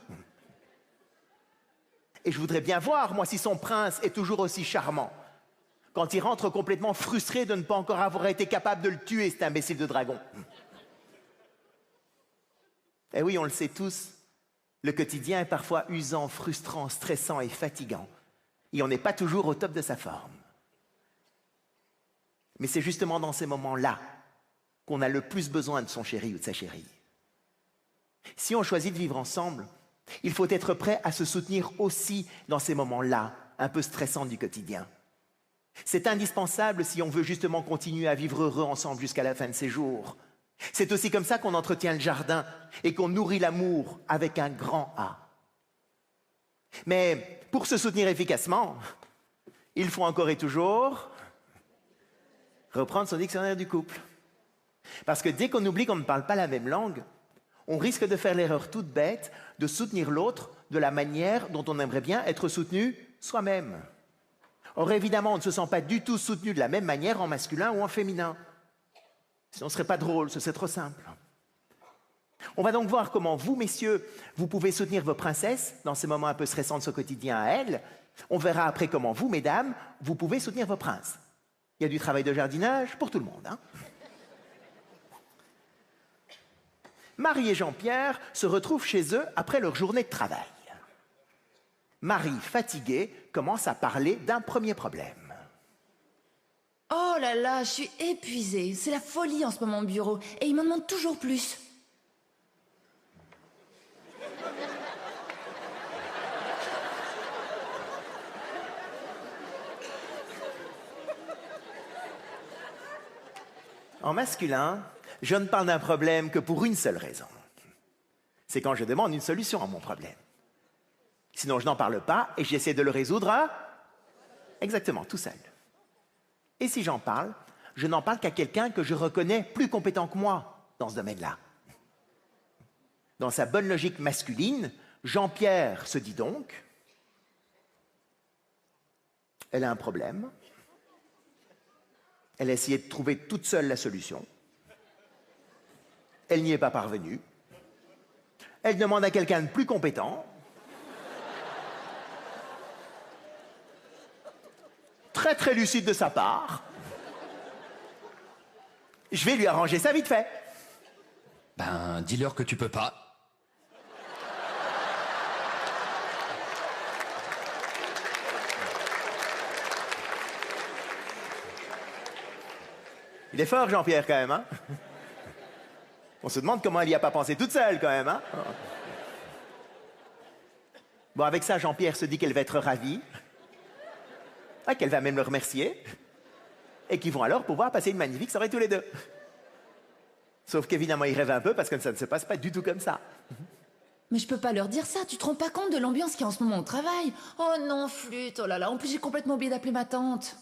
Et je voudrais bien voir, moi, si son prince est toujours aussi charmant, quand il rentre complètement frustré de ne pas encore avoir été capable de le tuer, cet imbécile de dragon. Eh oui, on le sait tous, le quotidien est parfois usant, frustrant, stressant et fatigant. Et on n'est pas toujours au top de sa forme. Mais c'est justement dans ces moments-là qu'on a le plus besoin de son chéri ou de sa chérie. Si on choisit de vivre ensemble, il faut être prêt à se soutenir aussi dans ces moments-là, un peu stressants du quotidien. C'est indispensable si on veut justement continuer à vivre heureux ensemble jusqu'à la fin de ses jours. C'est aussi comme ça qu'on entretient le jardin et qu'on nourrit l'amour avec un grand A. Mais pour se soutenir efficacement, il faut encore et toujours reprendre son dictionnaire du couple. Parce que dès qu'on oublie qu'on ne parle pas la même langue, on risque de faire l'erreur toute bête de soutenir l'autre de la manière dont on aimerait bien être soutenu soi-même. Or, évidemment, on ne se sent pas du tout soutenu de la même manière en masculin ou en féminin. Sinon, ce ne serait pas drôle, ce serait trop simple. On va donc voir comment vous, messieurs, vous pouvez soutenir vos princesses dans ces moments un peu stressants de ce quotidien à elles. On verra après comment vous, mesdames, vous pouvez soutenir vos princes. Il y a du travail de jardinage pour tout le monde, hein. Marie et Jean-Pierre se retrouvent chez eux après leur journée de travail. Marie, fatiguée, commence à parler d'un premier problème. Oh là là, je suis épuisée. C'est la folie en ce moment au bureau. Et ils m'en demandent toujours plus. En masculin, je ne parle d'un problème que pour une seule raison. C'est quand je demande une solution à mon problème. Sinon, je n'en parle pas et j'essaie de le résoudre exactement, tout seul. Et si j'en parle, je n'en parle qu'à quelqu'un que je reconnais plus compétent que moi dans ce domaine-là. Dans sa bonne logique masculine, Jean-Pierre se dit donc, elle a un problème, elle a essayé de trouver toute seule la solution, elle n'y est pas parvenue, elle demande à quelqu'un de plus compétent, très très lucide de sa part, je vais lui arranger ça vite fait. Ben, dis-leur que tu peux pas. Il est fort, Jean-Pierre, quand même, hein? On se demande comment elle n'y a pas pensé toute seule, quand même, hein? Bon, avec ça, Jean-Pierre se dit qu'elle va être ravie, qu'elle va même le remercier, et qu'ils vont alors pouvoir passer une magnifique soirée tous les deux. Sauf qu'évidemment, il rêve un peu parce que ça ne se passe pas du tout comme ça. Mais je peux pas leur dire ça, tu te rends pas compte de l'ambiance qu'il y a en ce moment au travail. Oh non, flûte, oh là là, en plus j'ai complètement oublié d'appeler ma tante.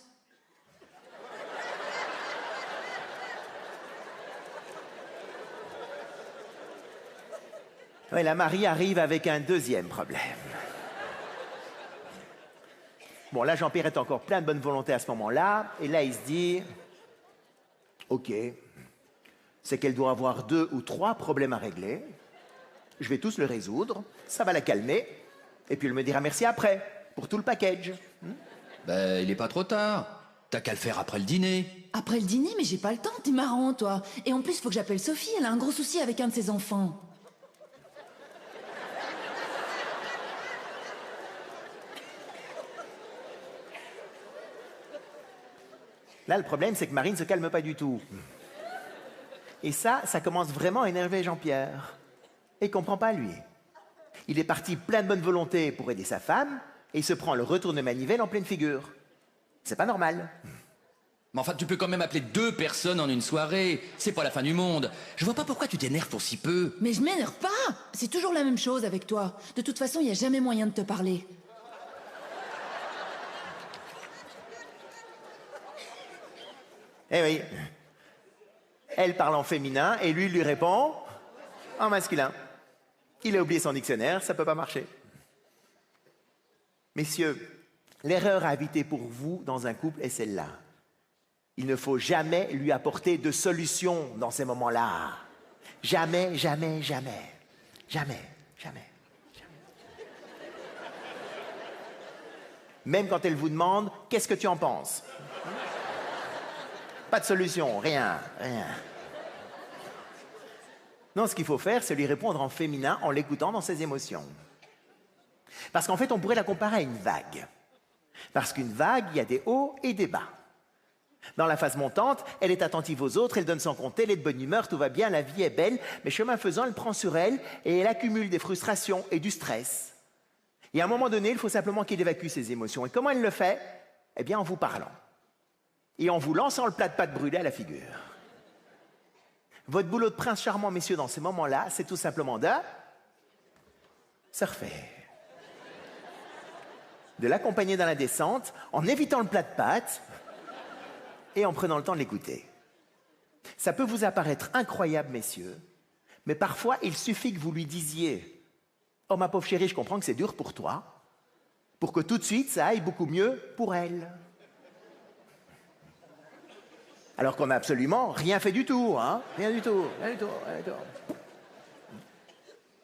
Ouais, la Marie arrive avec un deuxième problème. Bon, là, Jean-Pierre est encore plein de bonne volonté à ce moment-là, et là, il se dit, ok, c'est qu'elle doit avoir 2 ou 3 problèmes à régler, je vais tous le résoudre, ça va la calmer, et puis elle me dira merci après, pour tout le package. Ben, il est pas trop tard. T'as qu'à le faire après le dîner. Après le dîner, mais j'ai pas le temps, t'es marrant toi. Et en plus, faut que j'appelle Sophie, elle a un gros souci avec un de ses enfants. Là, le problème, c'est que Marie ne se calme pas du tout. Et ça commence vraiment à énerver Jean-Pierre. Et il comprend pas, lui. Il est parti plein de bonne volonté pour aider sa femme, et il se prend le retour de manivelle en pleine figure. C'est pas normal. Mais enfin, tu peux quand même appeler 2 personnes en une soirée. C'est pas la fin du monde. Je vois pas pourquoi tu t'énerves pour si peu. Mais je m'énerve pas. C'est toujours la même chose avec toi. De toute façon, il y a jamais moyen de te parler. Eh oui. Elle parle en féminin et lui répond en masculin. Il a oublié son dictionnaire, ça peut pas marcher. Messieurs, l'erreur à éviter pour vous dans un couple est celle-là. Il ne faut jamais lui apporter de solution dans ces moments-là. Jamais, jamais, jamais. Jamais, jamais. Même quand elle vous demande « Qu'est-ce que tu en penses ?» Pas de solution, rien. Non, ce qu'il faut faire, c'est lui répondre en féminin en l'écoutant dans ses émotions. Parce qu'en fait, on pourrait la comparer à une vague. Parce qu'une vague, il y a des hauts et des bas. Dans la phase montante, elle est attentive aux autres, elle donne sans compter, elle est de bonne humeur, tout va bien, la vie est belle, mais chemin faisant, elle prend sur elle et elle accumule des frustrations et du stress. Et à un moment donné, il faut simplement qu'il évacue ses émotions. Et comment elle le fait? Eh bien, en vous parlant. Et en vous lançant le plat de pâtes brûlées à la figure. Votre boulot de prince charmant, messieurs, dans ces moments-là, c'est tout simplement de surfer. De l'accompagner dans la descente, en évitant le plat de pâtes et en prenant le temps de l'écouter. Ça peut vous apparaître incroyable, messieurs, mais parfois, il suffit que vous lui disiez « Oh, ma pauvre chérie, je comprends que c'est dur pour toi », pour que tout de suite, ça aille beaucoup mieux pour elle. Alors qu'on n'a absolument rien fait du tout, hein? Rien du tout.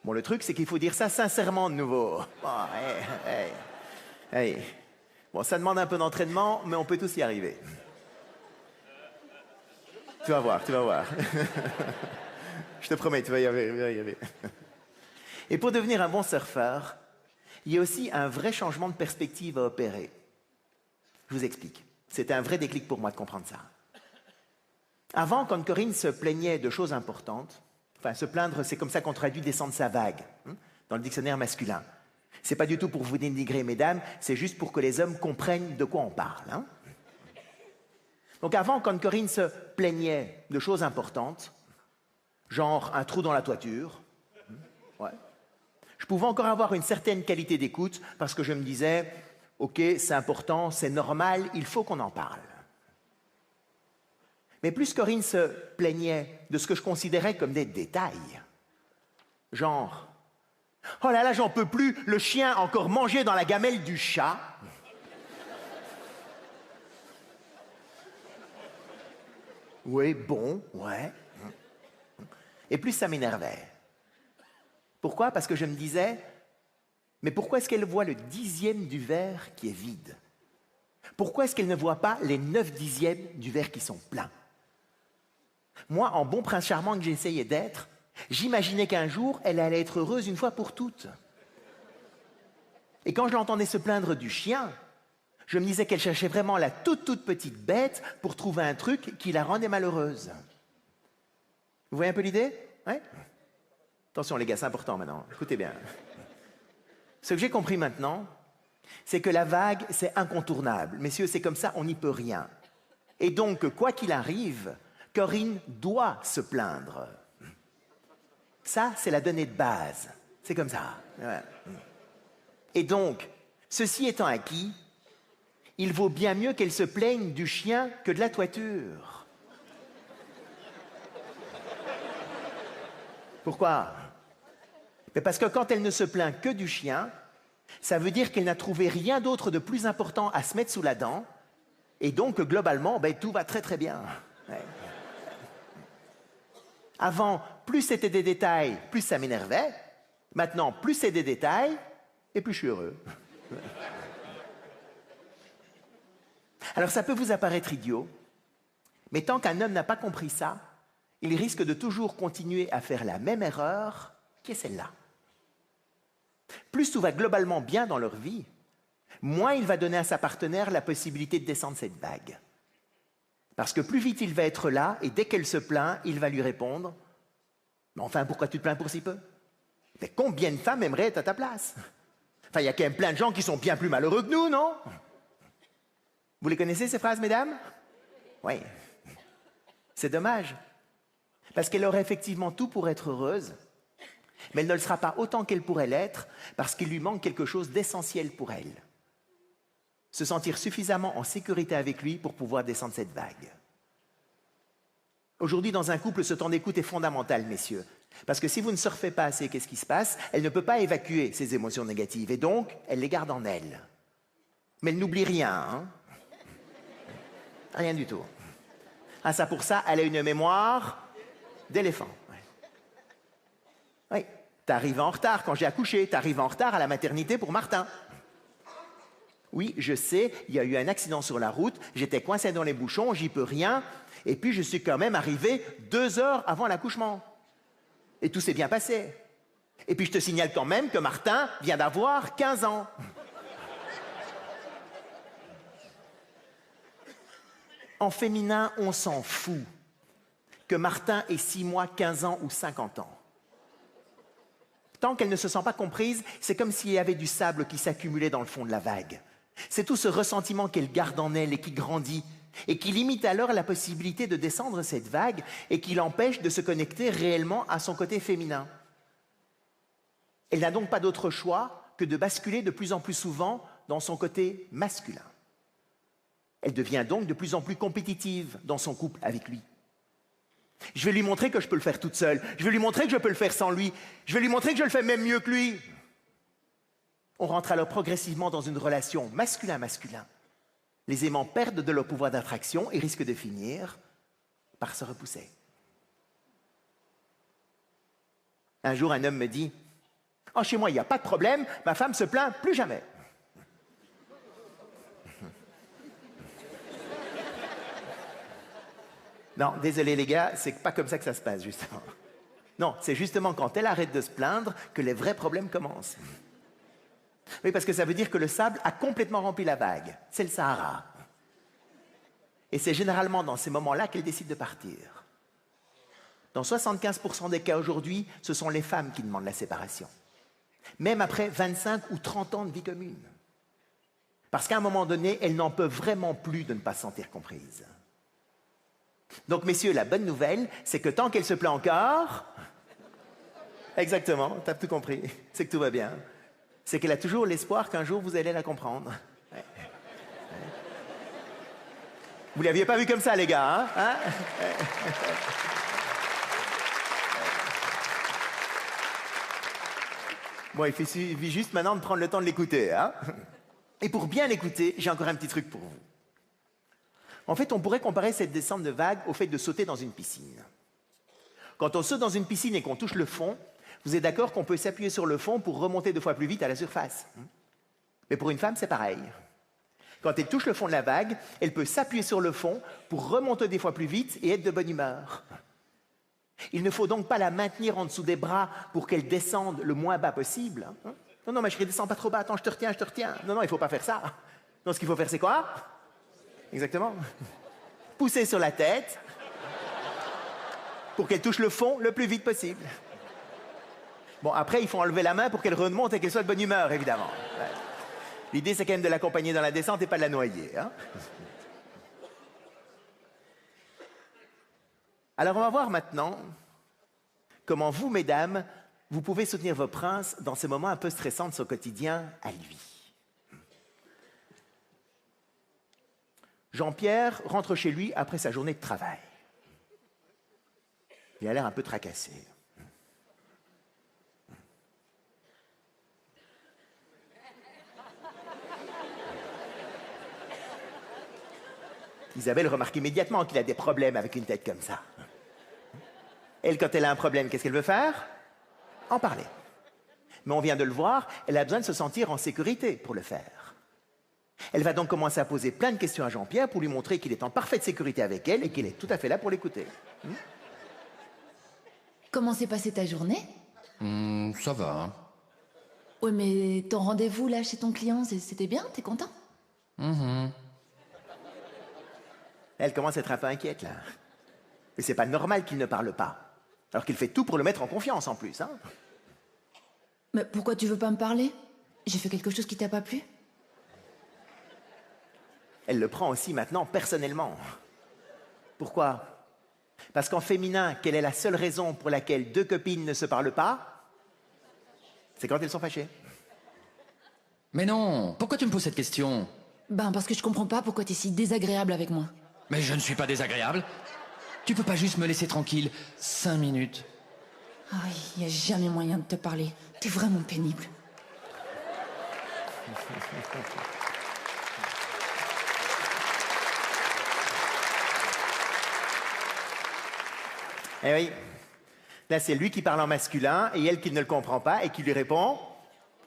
Bon, le truc, c'est qu'il faut dire ça sincèrement de nouveau. Bon, Bon, ça demande un peu d'entraînement, mais on peut tous y arriver. Tu vas voir. Je te promets, tu vas y arriver. Et pour devenir un bon surfeur, il y a aussi un vrai changement de perspective à opérer. Je vous explique. C'était un vrai déclic pour moi de comprendre ça. Avant, quand Corinne se plaignait de choses importantes, enfin, se plaindre, c'est comme ça qu'on traduit descendre sa vague, dans le dictionnaire masculin. C'est pas du tout pour vous dénigrer, mesdames, c'est juste pour que les hommes comprennent de quoi on parle. Donc avant, quand Corinne se plaignait de choses importantes, genre un trou dans la toiture, je pouvais encore avoir une certaine qualité d'écoute parce que je me disais, ok, c'est important, c'est normal, il faut qu'on en parle. Mais plus Corinne se plaignait de ce que je considérais comme des détails, genre « Oh là là, j'en peux plus, le chien a encore mangé dans la gamelle du chat. » Oui, bon, ouais. Et plus ça m'énervait. Pourquoi? Parce que je me disais « Mais pourquoi est-ce qu'elle voit le 10e du verre qui est vide? Pourquoi est-ce qu'elle ne voit pas les 9/10 du verre qui sont pleins? » Moi, en bon prince charmant que j'essayais d'être, J'imaginais qu'un jour, elle allait être heureuse une fois pour toutes. Et quand je l'entendais se plaindre du chien, je me disais qu'elle cherchait vraiment la toute petite bête pour trouver un truc qui la rendait malheureuse. Vous voyez un peu l'idée? Ouais? Attention les gars, c'est important maintenant, écoutez bien. Ce que j'ai compris maintenant, c'est que la vague, c'est incontournable. Messieurs, c'est comme ça, on n'y peut rien. Et donc, quoi qu'il arrive, Corinne doit se plaindre. Ça, c'est la donnée de base. C'est comme ça. Ouais. Et donc, ceci étant acquis, il vaut bien mieux qu'elle se plaigne du chien que de la toiture. Pourquoi? Mais parce que quand elle ne se plaint que du chien, ça veut dire qu'elle n'a trouvé rien d'autre de plus important à se mettre sous la dent, et donc globalement, tout va très bien. Ouais. Avant, plus c'était des détails, plus ça m'énervait. Maintenant, plus c'est des détails, et plus je suis heureux. Alors ça peut vous apparaître idiot, mais tant qu'un homme n'a pas compris ça, il risque de toujours continuer à faire la même erreur qui est celle-là. Plus tout va globalement bien dans leur vie, moins il va donner à sa partenaire la possibilité de descendre cette vague. Parce que plus vite il va être là, et dès qu'elle se plaint, il va lui répondre « Mais enfin, pourquoi tu te plains pour si peu? Mais combien de femmes aimeraient être à ta place? Enfin, il y a quand même plein de gens qui sont bien plus malheureux que nous, non? » Vous les connaissez, ces phrases, mesdames? Oui. C'est dommage. Parce qu'elle aurait effectivement tout pour être heureuse, mais elle ne le sera pas autant qu'elle pourrait l'être parce qu'il lui manque quelque chose d'essentiel pour elle. Se sentir suffisamment en sécurité avec lui pour pouvoir descendre cette vague. Aujourd'hui, dans un couple, ce temps d'écoute est fondamental, messieurs. Parce que si vous ne surfez pas assez, qu'est-ce qui se passe? Elle ne peut pas évacuer ses émotions négatives et donc, elle les garde en elle. Mais elle n'oublie rien, hein? Rien du tout. Ah, ça pour ça, elle a une mémoire d'éléphant. Oui, t'arrives en retard quand j'ai accouché, t'arrives en retard à la maternité pour Martin. Oui, je sais, il y a eu un accident sur la route, j'étais coincé dans les bouchons, j'y peux rien, et puis je suis quand même arrivé 2 heures avant l'accouchement. Et tout s'est bien passé. Et puis je te signale quand même que Martin vient d'avoir 15 ans. En féminin, on s'en fout que Martin ait 6 mois, 15 ans ou 50 ans. Tant qu'elle ne se sent pas comprise, c'est comme s'il y avait du sable qui s'accumulait dans le fond de la vague. C'est tout ce ressentiment qu'elle garde en elle et qui grandit, et qui limite alors la possibilité de descendre cette vague et qui l'empêche de se connecter réellement à son côté féminin. Elle n'a donc pas d'autre choix que de basculer de plus en plus souvent dans son côté masculin. Elle devient donc de plus en plus compétitive dans son couple avec lui. Je vais lui montrer que je peux le faire toute seule. Je vais lui montrer que je peux le faire sans lui. Je vais lui montrer que je le fais même mieux que lui. On rentre alors progressivement dans une relation masculin-masculin. Les aimants perdent de leur pouvoir d'attraction et risquent de finir par se repousser. Un jour, un homme me dit « Oh, chez moi, il n'y a pas de problème, ma femme se plaint plus jamais. » Non, désolé les gars, c'est pas comme ça que ça se passe, justement. Non, c'est justement quand elle arrête de se plaindre que les vrais problèmes commencent. Oui, parce que ça veut dire que le sable a complètement rempli la vague. C'est le Sahara. Et c'est généralement dans ces moments-là qu'elle décide de partir. Dans 75% des cas aujourd'hui, ce sont les femmes qui demandent la séparation. Même après 25 ou 30 ans de vie commune. Parce qu'à un moment donné, elles n'en peuvent vraiment plus de ne pas se sentir comprises. Donc, messieurs, la bonne nouvelle, c'est que tant qu'elle se plaint encore... Exactement, t'as tout compris, c'est que tout va bien. C'est qu'elle a toujours l'espoir qu'un jour, vous allez la comprendre. Ouais. Vous ne l'aviez pas vu comme ça, les gars, hein? Bon, il suffit juste maintenant de prendre le temps de l'écouter, hein? Et pour bien l'écouter, j'ai encore un petit truc pour vous. En fait, on pourrait comparer cette descente de vague au fait de sauter dans une piscine. Quand on saute dans une piscine et qu'on touche le fond, vous êtes d'accord qu'on peut s'appuyer sur le fond pour remonter 2 fois plus vite à la surface. Mais pour une femme, c'est pareil. Quand elle touche le fond de la vague, elle peut s'appuyer sur le fond pour remonter 2 fois plus vite et être de bonne humeur. Il ne faut donc pas la maintenir en dessous des bras pour qu'elle descende le moins bas possible. Hein. Non, non, ma chérie, descends pas trop bas. Attends, je te retiens, je te retiens. Non, non, il ne faut pas faire ça. Non, ce qu'il faut faire, c'est quoi? Exactement. Pousser sur la tête pour qu'elle touche le fond le plus vite possible. Bon, après, il faut enlever la main pour qu'elle remonte et qu'elle soit de bonne humeur, évidemment. Ouais. L'idée, c'est quand même de l'accompagner dans la descente et pas de la noyer. Hein. Alors, on va voir maintenant comment vous, mesdames, vous pouvez soutenir vos princes dans ces moments un peu stressants de son quotidien à lui. Jean-Pierre rentre chez lui après sa journée de travail. Il a l'air un peu tracassé. Isabelle remarque immédiatement qu'il a des problèmes avec une tête comme ça. Elle, quand elle a un problème, qu'est-ce qu'elle veut faire? En parler. Mais on vient de le voir, elle a besoin de se sentir en sécurité pour le faire. Elle va donc commencer à poser plein de questions à Jean-Pierre pour lui montrer qu'il est en parfaite sécurité avec elle et qu'il est tout à fait là pour l'écouter. Comment s'est passée ta journée? Ça va. Hein. Ouais, mais ton rendez-vous là chez ton client, c'était bien? T'es content? Elle commence à être un peu inquiète, là. Mais c'est pas normal qu'il ne parle pas. Alors qu'il fait tout pour le mettre en confiance, en plus, hein. Mais pourquoi tu veux pas me parler? J'ai fait quelque chose qui t'a pas plu? Elle le prend aussi maintenant personnellement. Pourquoi? Parce qu'en féminin, quelle est la seule raison pour laquelle deux copines ne se parlent pas? C'est quand elles sont fâchées. Mais non, pourquoi tu me poses cette question? Ben parce que je comprends pas pourquoi t'es si désagréable avec moi. Mais je ne suis pas désagréable. Tu peux pas juste me laisser tranquille 5 minutes. Ah oui, y a jamais moyen de te parler. T'es vraiment pénible. Eh oui. Là, c'est lui qui parle en masculin et elle qui ne le comprend pas et qui lui répond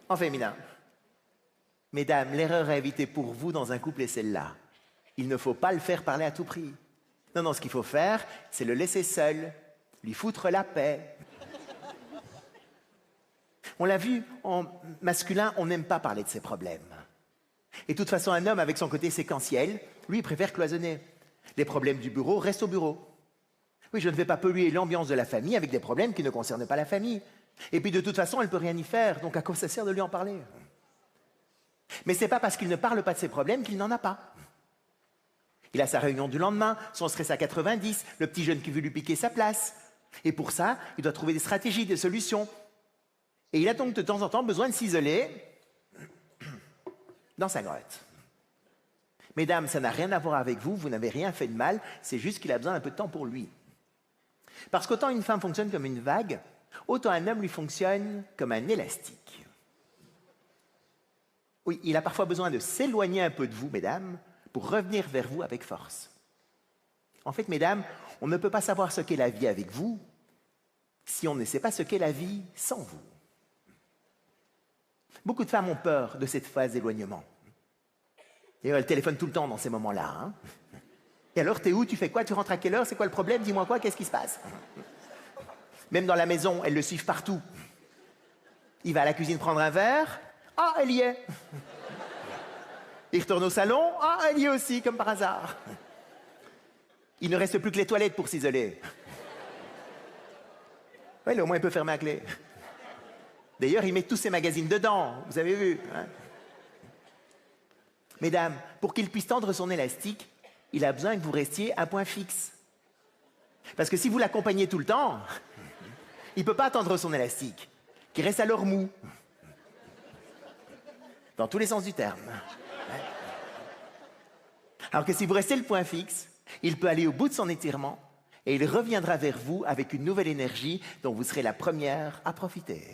en féminin. Mesdames, l'erreur à éviter pour vous dans un couple est celle-là. Il ne faut pas le faire parler à tout prix. Non, non, ce qu'il faut faire, c'est le laisser seul, lui foutre la paix. On l'a vu, en masculin, on n'aime pas parler de ses problèmes. Et de toute façon, un homme avec son côté séquentiel, lui, il préfère cloisonner. Les problèmes du bureau restent au bureau. Oui, je ne vais pas polluer l'ambiance de la famille avec des problèmes qui ne concernent pas la famille. Et puis, de toute façon, elle ne peut rien y faire, donc à quoi ça sert de lui en parler? Mais ce n'est pas parce qu'il ne parle pas de ses problèmes qu'il n'en a pas. Il a sa réunion du lendemain, son stress à 90, le petit jeune qui veut lui piquer sa place. Et pour ça, il doit trouver des stratégies, des solutions. Et il a donc de temps en temps besoin de s'isoler dans sa grotte. Mesdames, ça n'a rien à voir avec vous, vous n'avez rien fait de mal, c'est juste qu'il a besoin d'un peu de temps pour lui. Parce qu'autant une femme fonctionne comme une vague, autant un homme lui fonctionne comme un élastique. Oui, il a parfois besoin de s'éloigner un peu de vous, mesdames, pour revenir vers vous avec force. En fait, mesdames, on ne peut pas savoir ce qu'est la vie avec vous si on ne sait pas ce qu'est la vie sans vous. Beaucoup de femmes ont peur de cette phase d'éloignement. D'ailleurs, elles téléphonent tout le temps dans ces moments-là. Hein. Et alors, t'es où? Tu fais quoi? Tu rentres à quelle heure? C'est quoi le problème? Dis-moi quoi? Qu'est-ce qui se passe? Même dans la maison, elles le suivent partout. Il va à la cuisine prendre un verre. Ah, elle y est. Il retourne au salon. Ah, elle y est aussi, comme par hasard. Il ne reste plus que les toilettes pour s'isoler. Oui, au moins, il peut fermer la clé. D'ailleurs, il met tous ses magazines dedans. Vous avez vu, hein? Mesdames, pour qu'il puisse tendre son élastique, il a besoin que vous restiez à point fixe. Parce que si vous l'accompagnez tout le temps, il ne peut pas tendre son élastique, qui reste alors mou. Dans tous les sens du terme. Alors que si vous restez le point fixe, il peut aller au bout de son étirement et il reviendra vers vous avec une nouvelle énergie dont vous serez la première à profiter.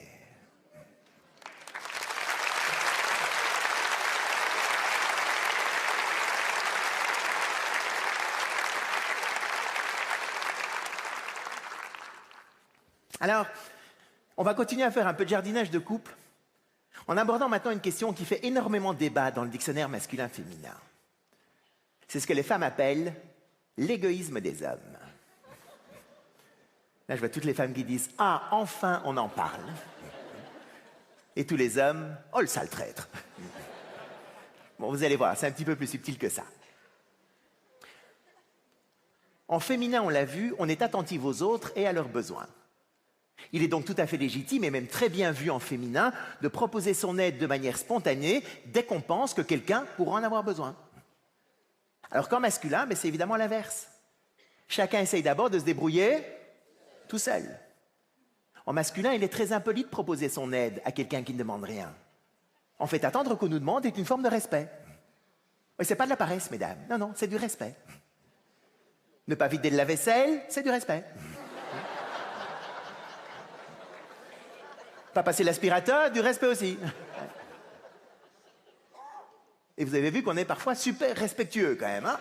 Alors, on va continuer à faire un peu de jardinage de couple en abordant maintenant une question qui fait énormément débat dans le dictionnaire masculin-féminin. C'est ce que les femmes appellent l'égoïsme des hommes. Là, je vois toutes les femmes qui disent « Ah, enfin, on en parle !» Et tous les hommes « Oh, le sale traître !» Bon, vous allez voir, c'est un petit peu plus subtil que ça. En féminin, on l'a vu, on est attentif aux autres et à leurs besoins. Il est donc tout à fait légitime et même très bien vu en féminin de proposer son aide de manière spontanée dès qu'on pense que quelqu'un pourra en avoir besoin. Alors qu'en masculin, c'est évidemment l'inverse. Chacun essaye d'abord de se débrouiller tout seul. En masculin, il est très impoli de proposer son aide à quelqu'un qui ne demande rien. En fait, attendre qu'on nous demande est une forme de respect. Et c'est pas de la paresse, mesdames. Non, non, c'est du respect. Ne pas vider de la vaisselle, c'est du respect. Pas passer l'aspirateur, du respect aussi. Et vous avez vu qu'on est parfois super respectueux quand même, hein?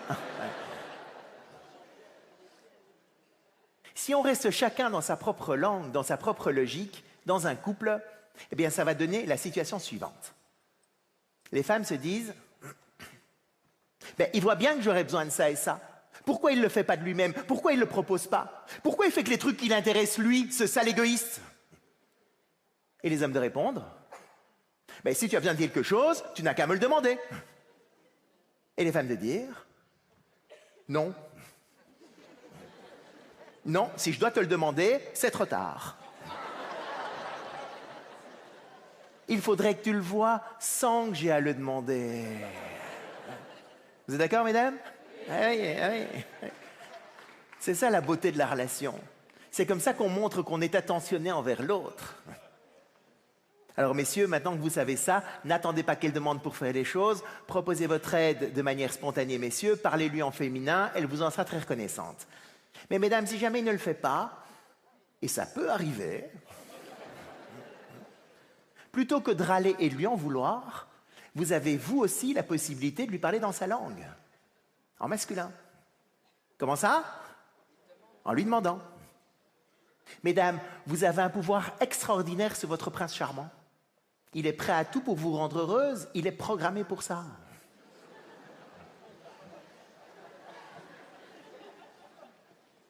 Si on reste chacun dans sa propre langue, dans sa propre logique, dans un couple, eh bien ça va donner la situation suivante. Les femmes se disent « il voit bien que j'aurais besoin de ça et ça. Pourquoi il ne le fait pas de lui-même? Pourquoi il ne le propose pas? Pourquoi il fait que les trucs qui l'intéressent lui, ce sale égoïste ?» Et les hommes de répondre « si tu as besoin de quelque chose, tu n'as qu'à me le demander. » Et les femmes de dire « Non. Non, si je dois te le demander, c'est trop tard. Il faudrait que tu le vois sans que j'ai à le demander. » Vous êtes d'accord, mesdames? Oui. C'est ça la beauté de la relation. C'est comme ça qu'on montre qu'on est attentionné envers l'autre. Alors, messieurs, maintenant que vous savez ça, n'attendez pas qu'elle demande pour faire les choses. Proposez votre aide de manière spontanée, messieurs. Parlez-lui en féminin, elle vous en sera très reconnaissante. Mais mesdames, si jamais il ne le fait pas, et ça peut arriver, plutôt que de râler et de lui en vouloir, vous avez vous aussi la possibilité de lui parler dans sa langue, en masculin. Comment ça? En lui demandant. Mesdames, vous avez un pouvoir extraordinaire sur votre prince charmant. Il est prêt à tout pour vous rendre heureuse, il est programmé pour ça.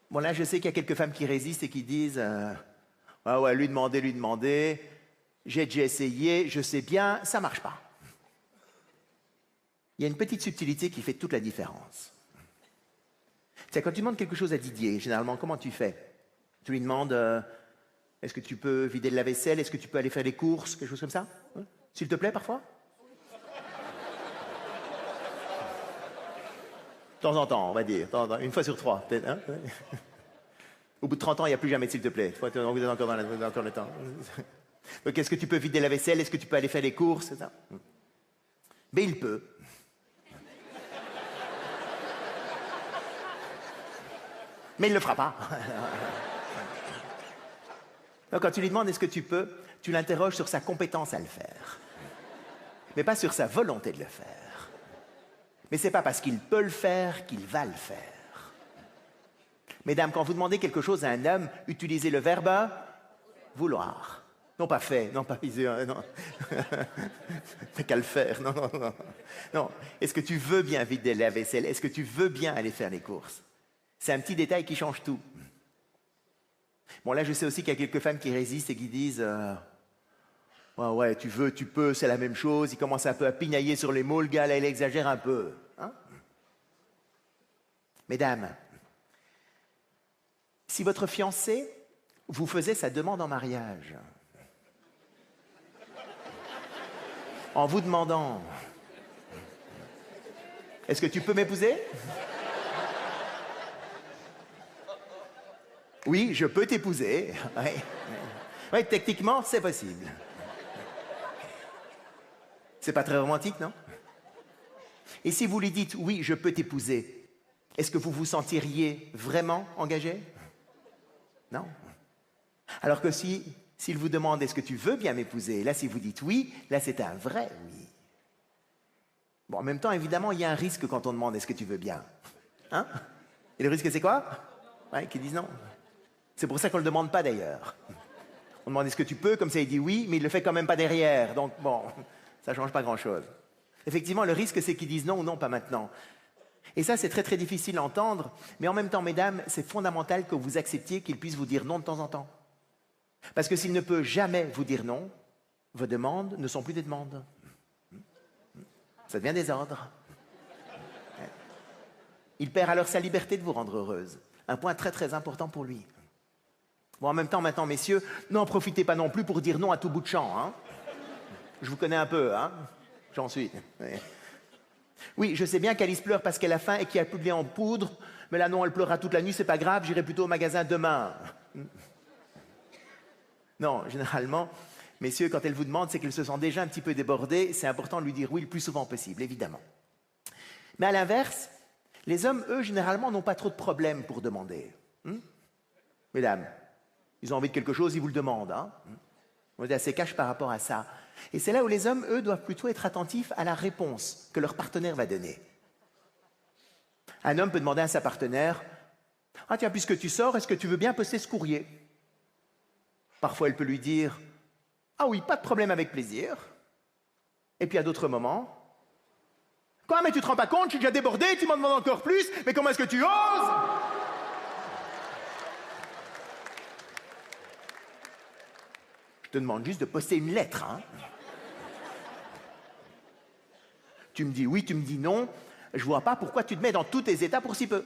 Bon, là, je sais qu'il y a quelques femmes qui résistent et qui disent « Ah ouais, lui demander, j'ai déjà essayé, je sais bien, ça marche pas. » Il y a une petite subtilité qui fait toute la différence. C'est quand tu demandes quelque chose à Didier, généralement, comment tu fais? Tu lui demandes est-ce que tu peux vider le lave-vaisselle? Est-ce que tu peux aller faire les courses? Quelque chose comme ça? S'il te plaît, parfois? De temps en temps, on va dire. Une fois sur 3, peut-être. Hein? Au bout de 30 ans, il n'y a plus jamais de s'il te plaît. Vous êtes encore dans le temps. Donc, est-ce que tu peux vider la vaisselle? Est-ce que tu peux aller faire les courses? C'est ça? Mais il peut. Mais il ne le fera pas. Donc, quand tu lui demandes est-ce que tu peux, tu l'interroges sur sa compétence à le faire. Mais pas sur sa volonté de le faire. Mais ce n'est pas parce qu'il peut le faire qu'il va le faire. Mesdames, quand vous demandez quelque chose à un homme, utilisez le verbe vouloir. Non pas fait, non pas non. T'as qu'à le faire, non. Non, est-ce que tu veux bien vider la vaisselle? Est-ce que tu veux bien aller faire les courses? C'est un petit détail qui change tout. Bon, là, je sais aussi qu'il y a quelques femmes qui résistent et qui disent ouais, tu veux, tu peux, c'est la même chose. Il commence un peu à pinailler sur les mots, le gars, là, il exagère un peu. Hein? Mesdames, si votre fiancé vous faisait sa demande en mariage, en vous demandant « Est-ce que tu peux m'épouser ?» Oui, je peux t'épouser. Oui, techniquement, c'est possible. C'est pas très romantique, non? Et si vous lui dites « Oui, je peux t'épouser », est-ce que vous vous sentiriez vraiment engagé? Non. Alors que s'il vous demande « Est-ce que tu veux bien m'épouser ?» Là, si vous dites « Oui », là, c'est un vrai « oui ». Bon, en même temps, évidemment, il y a un risque quand on demande « Est-ce que tu veux bien ?» Hein? Et le risque, c'est quoi? Ouais, qu'ils disent non. C'est pour ça qu'on ne le demande pas, d'ailleurs. On demande « Est-ce que tu peux ?» Comme ça, il dit « Oui », mais il ne le fait quand même pas derrière. Donc, bon, ça ne change pas grand-chose. Effectivement, le risque, c'est qu'ils disent « Non, non, pas maintenant ». Et ça, c'est très très difficile à entendre, mais en même temps, mesdames, c'est fondamental que vous acceptiez qu'il puisse vous dire non de temps en temps. Parce que s'il ne peut jamais vous dire non, vos demandes ne sont plus des demandes. Ça devient des ordres. Il perd alors sa liberté de vous rendre heureuse. Un point très très important pour lui. Bon, en même temps, maintenant, messieurs, n'en profitez pas non plus pour dire non à tout bout de champ. Hein. Je vous connais un peu, hein. J'en suis. Oui, je sais bien qu'Alice pleure parce qu'elle a faim et qu'il n'y a plus de lait en poudre, mais là, non, elle pleurera toute la nuit, c'est pas grave, j'irai plutôt au magasin demain. Non, généralement, messieurs, quand elle vous demande, c'est qu'elle se sent déjà un petit peu débordée, c'est important de lui dire oui le plus souvent possible, évidemment. Mais à l'inverse, les hommes, eux, généralement, n'ont pas trop de problèmes pour demander. Mesdames, ils ont envie de quelque chose, ils vous le demandent. Hein. On est assez cash par rapport à ça. Et c'est là où les hommes, eux, doivent plutôt être attentifs à la réponse que leur partenaire va donner. Un homme peut demander à sa partenaire « Ah tiens, puisque tu sors, est-ce que tu veux bien poster ce courrier ?» Parfois, elle peut lui dire « Ah oui, pas de problème, avec plaisir. » Et puis à d'autres moments « Quoi, mais tu te rends pas compte, je suis déjà débordé, tu m'en demandes encore plus, mais comment est-ce que tu oses ?» Je te demande juste de poster une lettre, hein. Tu me dis oui, tu me dis non, je vois pas pourquoi tu te mets dans tous tes états pour si peu.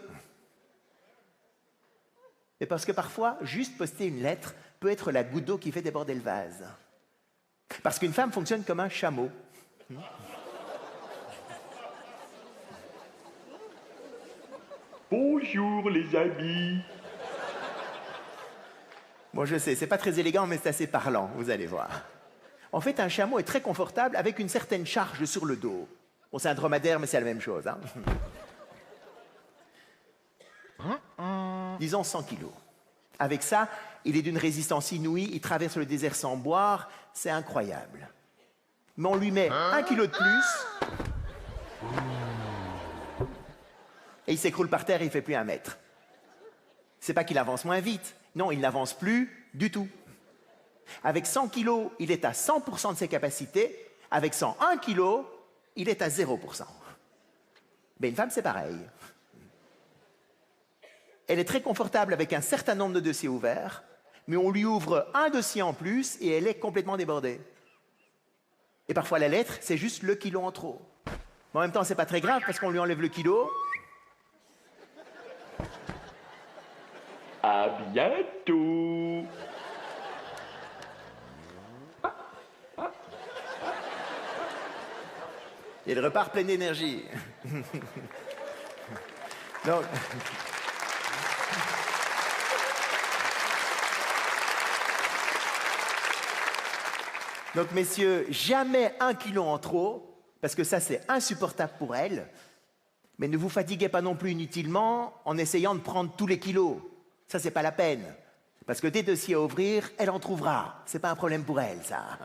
Mais parce que parfois, juste poster une lettre peut être la goutte d'eau qui fait déborder le vase. Parce qu'une femme fonctionne comme un chameau. Bonjour les amis. Bon, je sais, c'est pas très élégant, mais c'est assez parlant, vous allez voir. En fait, un chameau est très confortable avec une certaine charge sur le dos. Bon, c'est un dromadaire, mais c'est la même chose. Hein. Disons 100 kilos. Avec ça, il est d'une résistance inouïe, il traverse le désert sans boire, c'est incroyable. Mais on lui met 1 kilo de plus, et il s'écroule par terre et il ne fait plus 1 mètre. C'est pas qu'il avance moins vite, non, il n'avance plus du tout. Avec 100 kilos, il est à 100% de ses capacités, avec 101 kilos, il est à 0%. Mais une femme, c'est pareil. Elle est très confortable avec un certain nombre de dossiers ouverts, mais on lui ouvre un dossier en plus et elle est complètement débordée. Et parfois, la lettre, c'est juste le kilo en trop. Mais en même temps, c'est pas très grave parce qu'on lui enlève le kilo. À bientôt. Et il repart plein d'énergie. Donc... Donc, messieurs, jamais 1 kilo en trop, parce que ça, c'est insupportable pour elle. Mais ne vous fatiguez pas non plus inutilement en essayant de prendre tous les kilos. Ça, c'est pas la peine. Parce que des dossiers à ouvrir, elle en trouvera. C'est pas un problème pour elle, ça.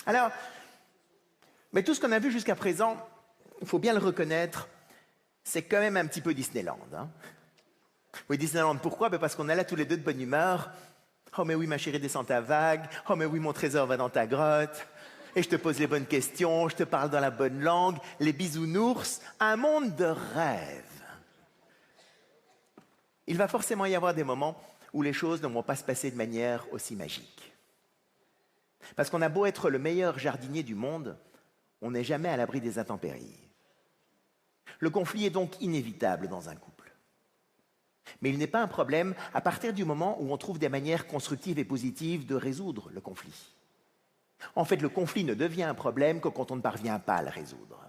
Alors, mais tout ce qu'on a vu jusqu'à présent, il faut bien le reconnaître, c'est quand même un petit peu Disneyland. Hein. Oui, Disneyland, pourquoi? Parce qu'on est là tous les deux de bonne humeur. Oh mais oui, ma chérie, descends ta vague. Oh mais oui, mon trésor va dans ta grotte. Et je te pose les bonnes questions, je te parle dans la bonne langue, les bisounours, un monde de rêve. Il va forcément y avoir des moments où les choses ne vont pas se passer de manière aussi magique. Parce qu'on a beau être le meilleur jardinier du monde, on n'est jamais à l'abri des intempéries. Le conflit est donc inévitable dans un couple. Mais il n'est pas un problème à partir du moment où on trouve des manières constructives et positives de résoudre le conflit. En fait, le conflit ne devient un problème que quand on ne parvient pas à le résoudre.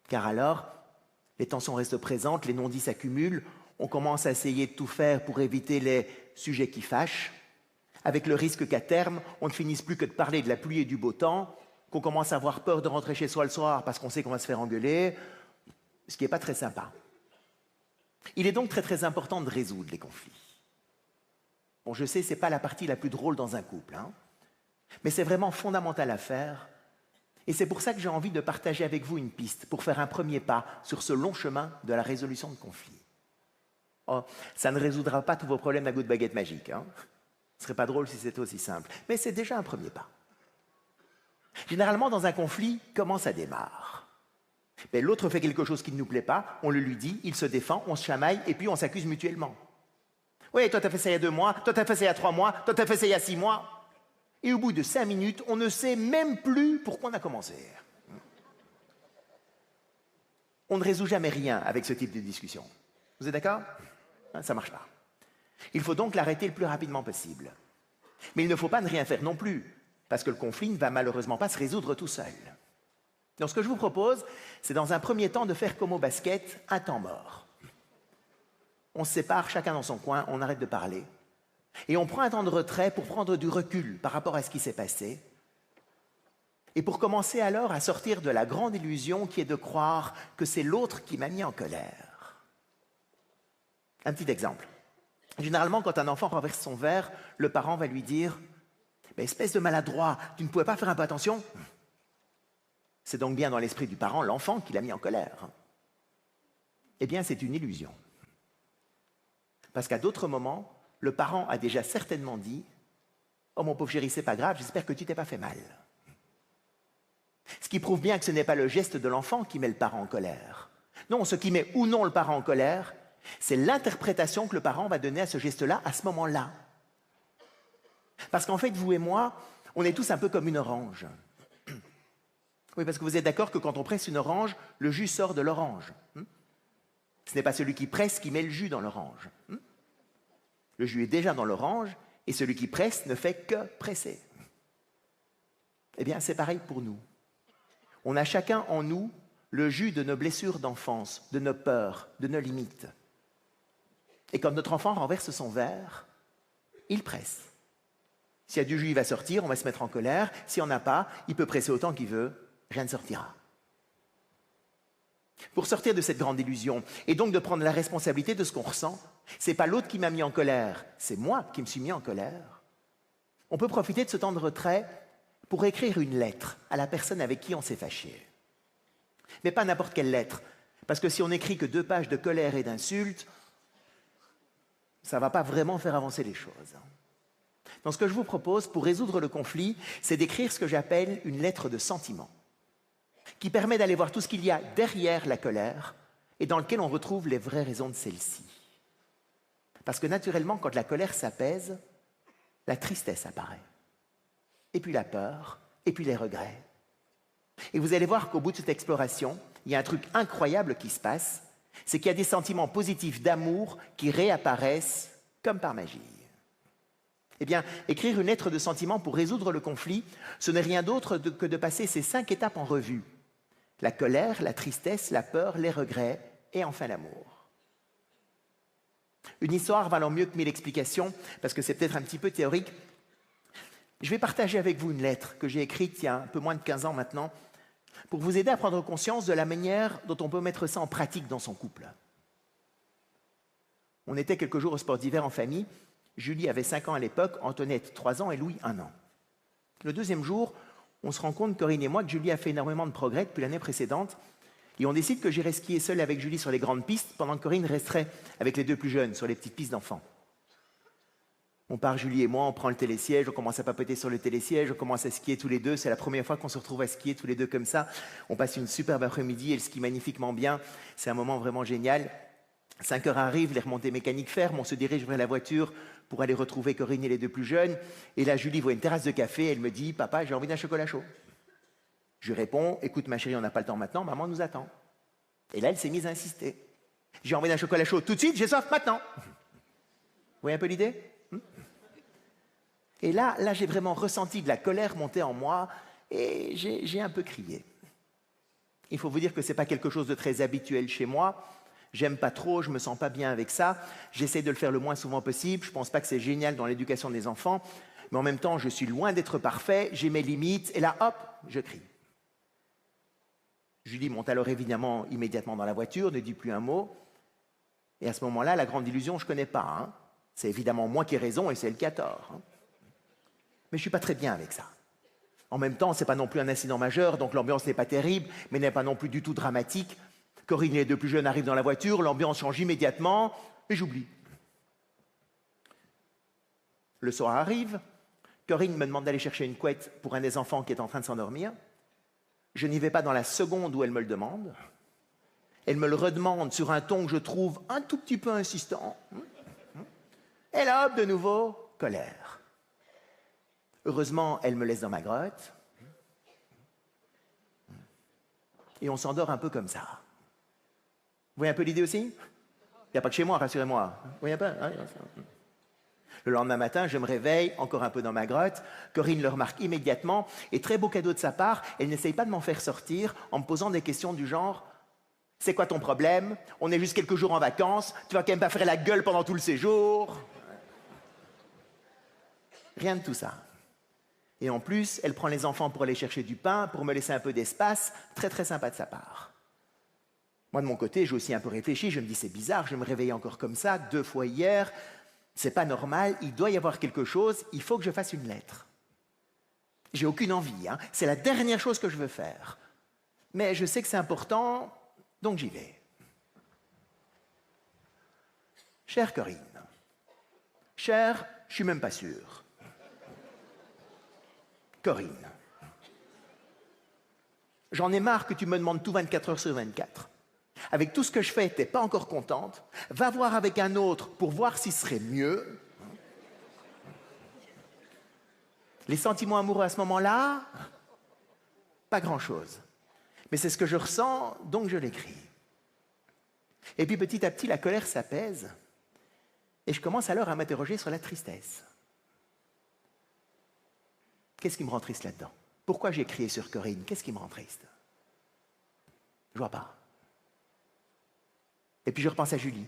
Car alors, les tensions restent présentes, les non-dits s'accumulent, on commence à essayer de tout faire pour éviter les sujets qui fâchent, avec le risque qu'à terme, on ne finisse plus que de parler de la pluie et du beau temps, qu'on commence à avoir peur de rentrer chez soi le soir parce qu'on sait qu'on va se faire engueuler, ce qui n'est pas très sympa. Il est donc très très important de résoudre les conflits. Bon, je sais, ce n'est pas la partie la plus drôle dans un couple, hein, mais c'est vraiment fondamental à faire, et c'est pour ça que j'ai envie de partager avec vous une piste pour faire un premier pas sur ce long chemin de la résolution de conflits. Oh, ça ne résoudra pas tous vos problèmes à coup de baguette magique. Hein. Ce serait pas drôle si c'était aussi simple. Mais c'est déjà un premier pas. Généralement, dans un conflit, comment ça démarre? Ben, l'autre fait quelque chose qui ne nous plaît pas, on le lui dit, il se défend, on se chamaille et puis on s'accuse mutuellement. Oui, toi t'as fait ça il y a 2 mois, toi t'as fait ça il y a 3 mois, toi t'as fait ça il y a 6 mois. Et au bout de 5 minutes, on ne sait même plus pourquoi on a commencé. On ne résout jamais rien avec ce type de discussion. Vous êtes d'accord? Ça ne marche pas. Il faut donc l'arrêter le plus rapidement possible. Mais il ne faut pas ne rien faire non plus, parce que le conflit ne va malheureusement pas se résoudre tout seul. Donc ce que je vous propose, c'est dans un premier temps de faire comme au basket, un temps mort. On se sépare, chacun dans son coin, on arrête de parler. Et on prend un temps de retrait pour prendre du recul par rapport à ce qui s'est passé. Et pour commencer alors à sortir de la grande illusion qui est de croire que c'est l'autre qui m'a mis en colère. Un petit exemple. Généralement, quand un enfant renverse son verre, le parent va lui dire « Espèce de maladroit, tu ne pouvais pas faire un peu attention ?» C'est donc bien dans l'esprit du parent l'enfant qui l'a mis en colère. Eh bien, c'est une illusion. Parce qu'à d'autres moments, le parent a déjà certainement dit « Oh mon pauvre chéri, c'est pas grave, j'espère que tu t'es pas fait mal. » Ce qui prouve bien que ce n'est pas le geste de l'enfant qui met le parent en colère. Non, ce qui met ou non le parent en colère, c'est l'interprétation que le parent va donner à ce geste-là, à ce moment-là. Parce qu'en fait, vous et moi, on est tous un peu comme une orange. Oui, parce que vous êtes d'accord que quand on presse une orange, le jus sort de l'orange. Ce n'est pas celui qui presse qui met le jus dans l'orange. Le jus est déjà dans l'orange, et celui qui presse ne fait que presser. Eh bien, c'est pareil pour nous. On a chacun en nous le jus de nos blessures d'enfance, de nos peurs, de nos limites. Et quand notre enfant renverse son verre, il presse. S'il y a du jus, il va sortir, on va se mettre en colère. S'il n'y en a pas, il peut presser autant qu'il veut, rien ne sortira. Pour sortir de cette grande illusion, et donc de prendre la responsabilité de ce qu'on ressent, c'est pas l'autre qui m'a mis en colère, c'est moi qui me suis mis en colère. On peut profiter de ce temps de retrait pour écrire une lettre à la personne avec qui on s'est fâché. Mais pas n'importe quelle lettre, parce que si on n'écrit que 2 pages de colère et d'insultes, ça ne va pas vraiment faire avancer les choses. Donc ce que je vous propose pour résoudre le conflit, c'est d'écrire ce que j'appelle une lettre de sentiment, qui permet d'aller voir tout ce qu'il y a derrière la colère et dans lequel on retrouve les vraies raisons de celle-ci. Parce que naturellement, quand la colère s'apaise, la tristesse apparaît. Et puis la peur, et puis les regrets. Et vous allez voir qu'au bout de cette exploration, il y a un truc incroyable qui se passe, c'est qu'il y a des sentiments positifs d'amour qui réapparaissent comme par magie. Eh bien, écrire une lettre de sentiment pour résoudre le conflit, ce n'est rien d'autre que de passer ces 5 étapes en revue. La colère, la tristesse, la peur, les regrets et enfin l'amour. Une histoire valant mieux que 1000 explications, parce que c'est peut-être un petit peu théorique. Je vais partager avec vous une lettre que j'ai écrite il y a un peu moins de 15 ans maintenant, pour vous aider à prendre conscience de la manière dont on peut mettre ça en pratique dans son couple. On était quelques jours au sport d'hiver en famille. Julie avait 5 ans à l'époque, Antoinette 3 ans et Louis 1 an. Le 2e jour, on se rend compte, Corinne et moi, que Julie a fait énormément de progrès depuis l'année précédente. Et on décide que j'irai skier seul avec Julie sur les grandes pistes, pendant que Corinne resterait avec les 2 plus jeunes sur les petites pistes d'enfants. On part, Julie et moi, on prend le télésiège, on commence à papoter sur le télésiège, on commence à skier tous les 2. C'est la première fois qu'on se retrouve à skier tous les 2 comme ça. On passe une superbe après-midi, elle skie magnifiquement bien. C'est un moment vraiment génial. 5 heures arrivent, les remontées mécaniques ferment, on se dirige vers la voiture pour aller retrouver Corinne et les 2 plus jeunes. Et là, Julie voit une terrasse de café, elle me dit « Papa, j'ai envie d'un chocolat chaud ». Je lui réponds « Écoute ma chérie, on n'a pas le temps maintenant, maman nous attend ». Et là, elle s'est mise à insister. « J'ai envie d'un chocolat chaud tout de suite, j'ai soif maintenant ». Vous voyez un peu l'idée ? Et là, j'ai vraiment ressenti de la colère monter en moi et j'ai un peu crié. Il faut vous dire que ce n'est pas quelque chose de très habituel chez moi. J'aime pas trop, je me sens pas bien avec ça. J'essaie de le faire le moins souvent possible. Je pense pas que c'est génial dans l'éducation des enfants. Mais en même temps, je suis loin d'être parfait. J'ai mes limites. Et là, hop, je crie. Julie monte alors évidemment immédiatement dans la voiture, ne dit plus un mot. Et à ce moment-là, la grande illusion, je connais pas. Hein. C'est évidemment moi qui ai raison et c'est elle qui a tort. Hein. Mais je suis pas très bien avec ça. En même temps, c'est pas non plus un incident majeur, donc l'ambiance n'est pas terrible, mais n'est pas non plus du tout dramatique. Corinne et les 2 plus jeunes arrivent dans la voiture, l'ambiance change immédiatement, et j'oublie. Le soir arrive, Corinne me demande d'aller chercher une couette pour un des enfants qui est en train de s'endormir. Je n'y vais pas dans la seconde où elle me le demande. Elle me le redemande sur un ton que je trouve un tout petit peu insistant. Et là, hop, de nouveau, colère. Heureusement, elle me laisse dans ma grotte. Et on s'endort un peu comme ça. Vous voyez un peu l'idée aussi? Il n'y a pas que chez moi, rassurez-moi. Vous voyez pas? Le lendemain matin, je me réveille, encore un peu dans ma grotte. Corinne le remarque immédiatement, et très beau cadeau de sa part, elle n'essaye pas de m'en faire sortir en me posant des questions du genre « C'est quoi ton problème? On est juste quelques jours en vacances, tu vas quand même pas faire la gueule pendant tout le séjour ?» Rien de tout ça. Et en plus, elle prend les enfants pour aller chercher du pain, pour me laisser un peu d'espace, très très sympa de sa part. Moi de mon côté, j'ai aussi un peu réfléchi, je me dis c'est bizarre, je me réveille encore comme ça, 2 fois hier, c'est pas normal, il doit y avoir quelque chose, il faut que je fasse une lettre. J'ai aucune envie, hein. C'est la dernière chose que je veux faire. Mais je sais que c'est important, donc j'y vais. Chère Corinne, chère, je suis même pas sûr. Corinne, j'en ai marre que tu me demandes tout 24 heures sur 24. Avec tout ce que je fais, t'es pas encore contente. Va voir avec un autre pour voir si ce serait mieux. Les sentiments amoureux à ce moment-là, pas grand-chose. Mais c'est ce que je ressens, donc je l'écris. Et puis petit à petit, la colère s'apaise. Et je commence alors à m'interroger sur la tristesse. Qu'est-ce qui me rend triste là-dedans? Pourquoi j'ai crié sur Corinne? Qu'est-ce qui me rend triste? Je vois pas. Et puis je repense à Julie.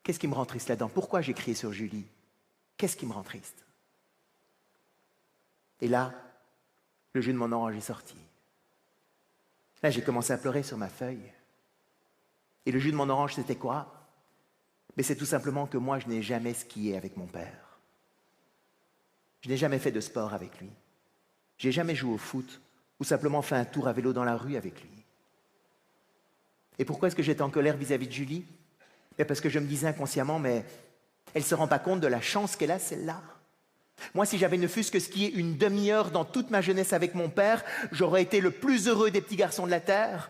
Qu'est-ce qui me rend triste là-dedans? Pourquoi j'ai crié sur Julie? Qu'est-ce qui me rend triste? Et là, le jus de mon orange est sorti. Là, j'ai commencé à pleurer sur ma feuille. Et le jus de mon orange, c'était quoi? Mais c'est tout simplement que moi, je n'ai jamais skié avec mon père. Je n'ai jamais fait de sport avec lui. Je n'ai jamais joué au foot ou simplement fait un tour à vélo dans la rue avec lui. Et pourquoi est-ce que j'étais en colère vis-à-vis de Julie? Parce que je me disais inconsciemment, mais elle ne se rend pas compte de la chance qu'elle a, celle-là. Moi, si j'avais ne fût-ce que skié une demi-heure dans toute ma jeunesse avec mon père, j'aurais été le plus heureux des petits garçons de la Terre.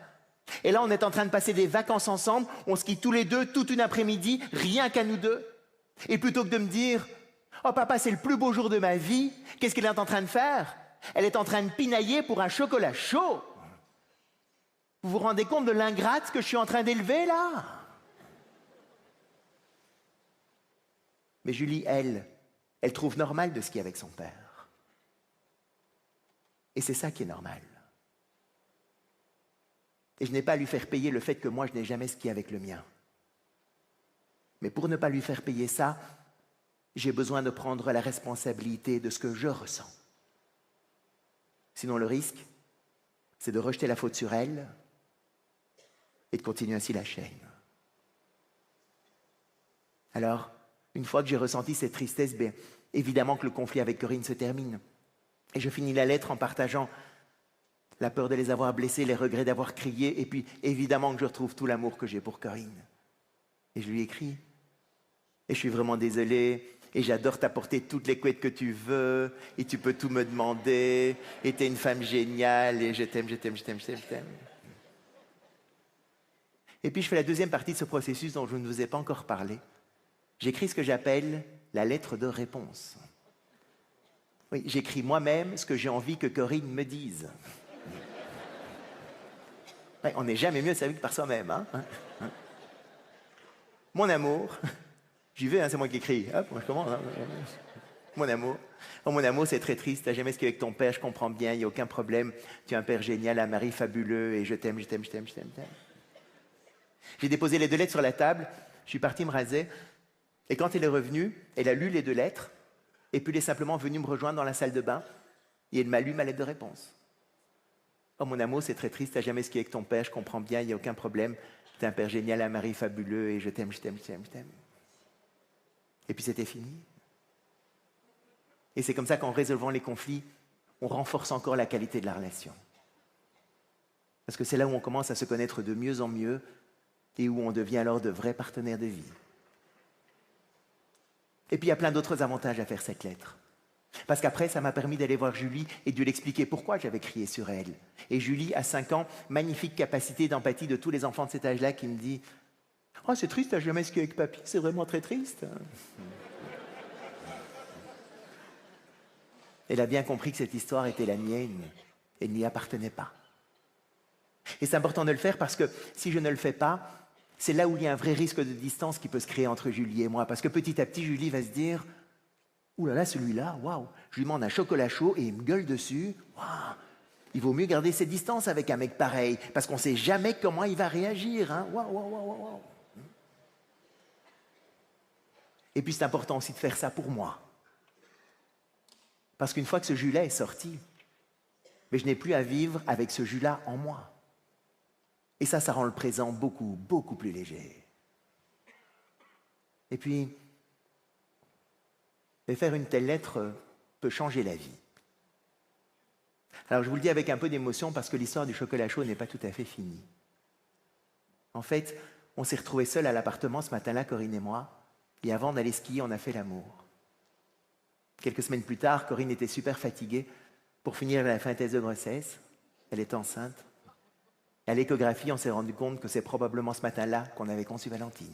Et là, on est en train de passer des vacances ensemble, on skie tous les deux, toute une après-midi, rien qu'à nous deux. Et plutôt que de me dire « Oh papa, c'est le plus beau jour de ma vie », qu'est-ce qu'elle est en train de faire? Elle est en train de pinailler pour un chocolat chaud. Vous vous rendez compte de l'ingrate que je suis en train d'élever, là? Mais Julie, elle trouve normal de skier avec son père. Et c'est ça qui est normal. Et je n'ai pas à lui faire payer le fait que moi, je n'ai jamais skié avec le mien. Mais pour ne pas lui faire payer ça, j'ai besoin de prendre la responsabilité de ce que je ressens. Sinon, le risque, c'est de rejeter la faute sur elle et de continuer ainsi la chaîne. Alors, une fois que j'ai ressenti cette tristesse, bien, évidemment que le conflit avec Corinne se termine. Et je finis la lettre en partageant la peur de les avoir blessés, les regrets d'avoir crié, et puis évidemment que je retrouve tout l'amour que j'ai pour Corinne. Et je lui écris. Et je suis vraiment désolé, et j'adore t'apporter toutes les couettes que tu veux, et tu peux tout me demander, et t'es une femme géniale, et je t'aime, je t'aime, je t'aime, je t'aime, je t'aime. Et puis je fais la deuxième partie de ce processus dont je ne vous ai pas encore parlé. J'écris ce que j'appelle la lettre de réponse. Oui, j'écris moi-même ce que j'ai envie que Corinne me dise. Ouais, on n'est jamais mieux servi que par soi-même. Hein? Mon amour, j'y vais, hein, c'est moi qui écris. Hop, moi je commence. Hein? Mon amour. Oh, mon amour, c'est très triste. Tu n'as jamais skié avec ton père, je comprends bien, il n'y a aucun problème. Tu es un père génial, un mari fabuleux, et je t'aime, je t'aime, je t'aime, je t'aime, je t'aime. J'ai déposé les 2 lettres sur la table, je suis parti me raser. Et quand elle est revenue, elle a lu les 2 lettres, et puis elle est simplement venue me rejoindre dans la salle de bain, et elle m'a lu ma lettre de réponse. Oh mon amour, c'est très triste, t'as jamais skié avec ton père, je comprends bien, il n'y a aucun problème. T'es un père génial, un mari fabuleux, et je t'aime, je t'aime, je t'aime, je t'aime. Et puis c'était fini. Et c'est comme ça qu'en résolvant les conflits, on renforce encore la qualité de la relation. Parce que c'est là où on commence à se connaître de mieux en mieux, et où on devient alors de vrais partenaires de vie. Et puis il y a plein d'autres avantages à faire cette lettre. Parce qu'après, ça m'a permis d'aller voir Julie et de lui expliquer pourquoi j'avais crié sur elle. Et Julie, à 5 ans, magnifique capacité d'empathie de tous les enfants de cet âge-là, qui me dit « Oh, c'est triste, t'as jamais skié avec papy, c'est vraiment très triste. » Elle a bien compris que cette histoire était la mienne. Elle n'y appartenait pas. Et c'est important de le faire parce que si je ne le fais pas, c'est là où il y a un vrai risque de distance qui peut se créer entre Julie et moi. Parce que petit à petit, Julie va se dire « Ouh là là, celui-là, waouh, je lui demande un chocolat chaud et il me gueule dessus. Waouh, il vaut mieux garder ses distances avec un mec pareil parce qu'on ne sait jamais comment il va réagir. Hein. Waouh, waouh, waouh, waouh. » Et puis c'est important aussi de faire ça pour moi. Parce qu'une fois que ce jus-là est sorti, mais je n'ai plus à vivre avec ce jus-là en moi. Et ça rend le présent beaucoup, beaucoup plus léger. Et puis, faire une telle lettre peut changer la vie. Alors je vous le dis avec un peu d'émotion parce que l'histoire du chocolat chaud n'est pas tout à fait finie. En fait, on s'est retrouvés seuls à l'appartement ce matin-là, Corinne et moi, et avant d'aller skier, on a fait l'amour. Quelques semaines plus tard, Corinne était super fatiguée pour finir la fin de thèse de grossesse. Elle est enceinte. À l'échographie, on s'est rendu compte que c'est probablement ce matin-là qu'on avait conçu Valentine.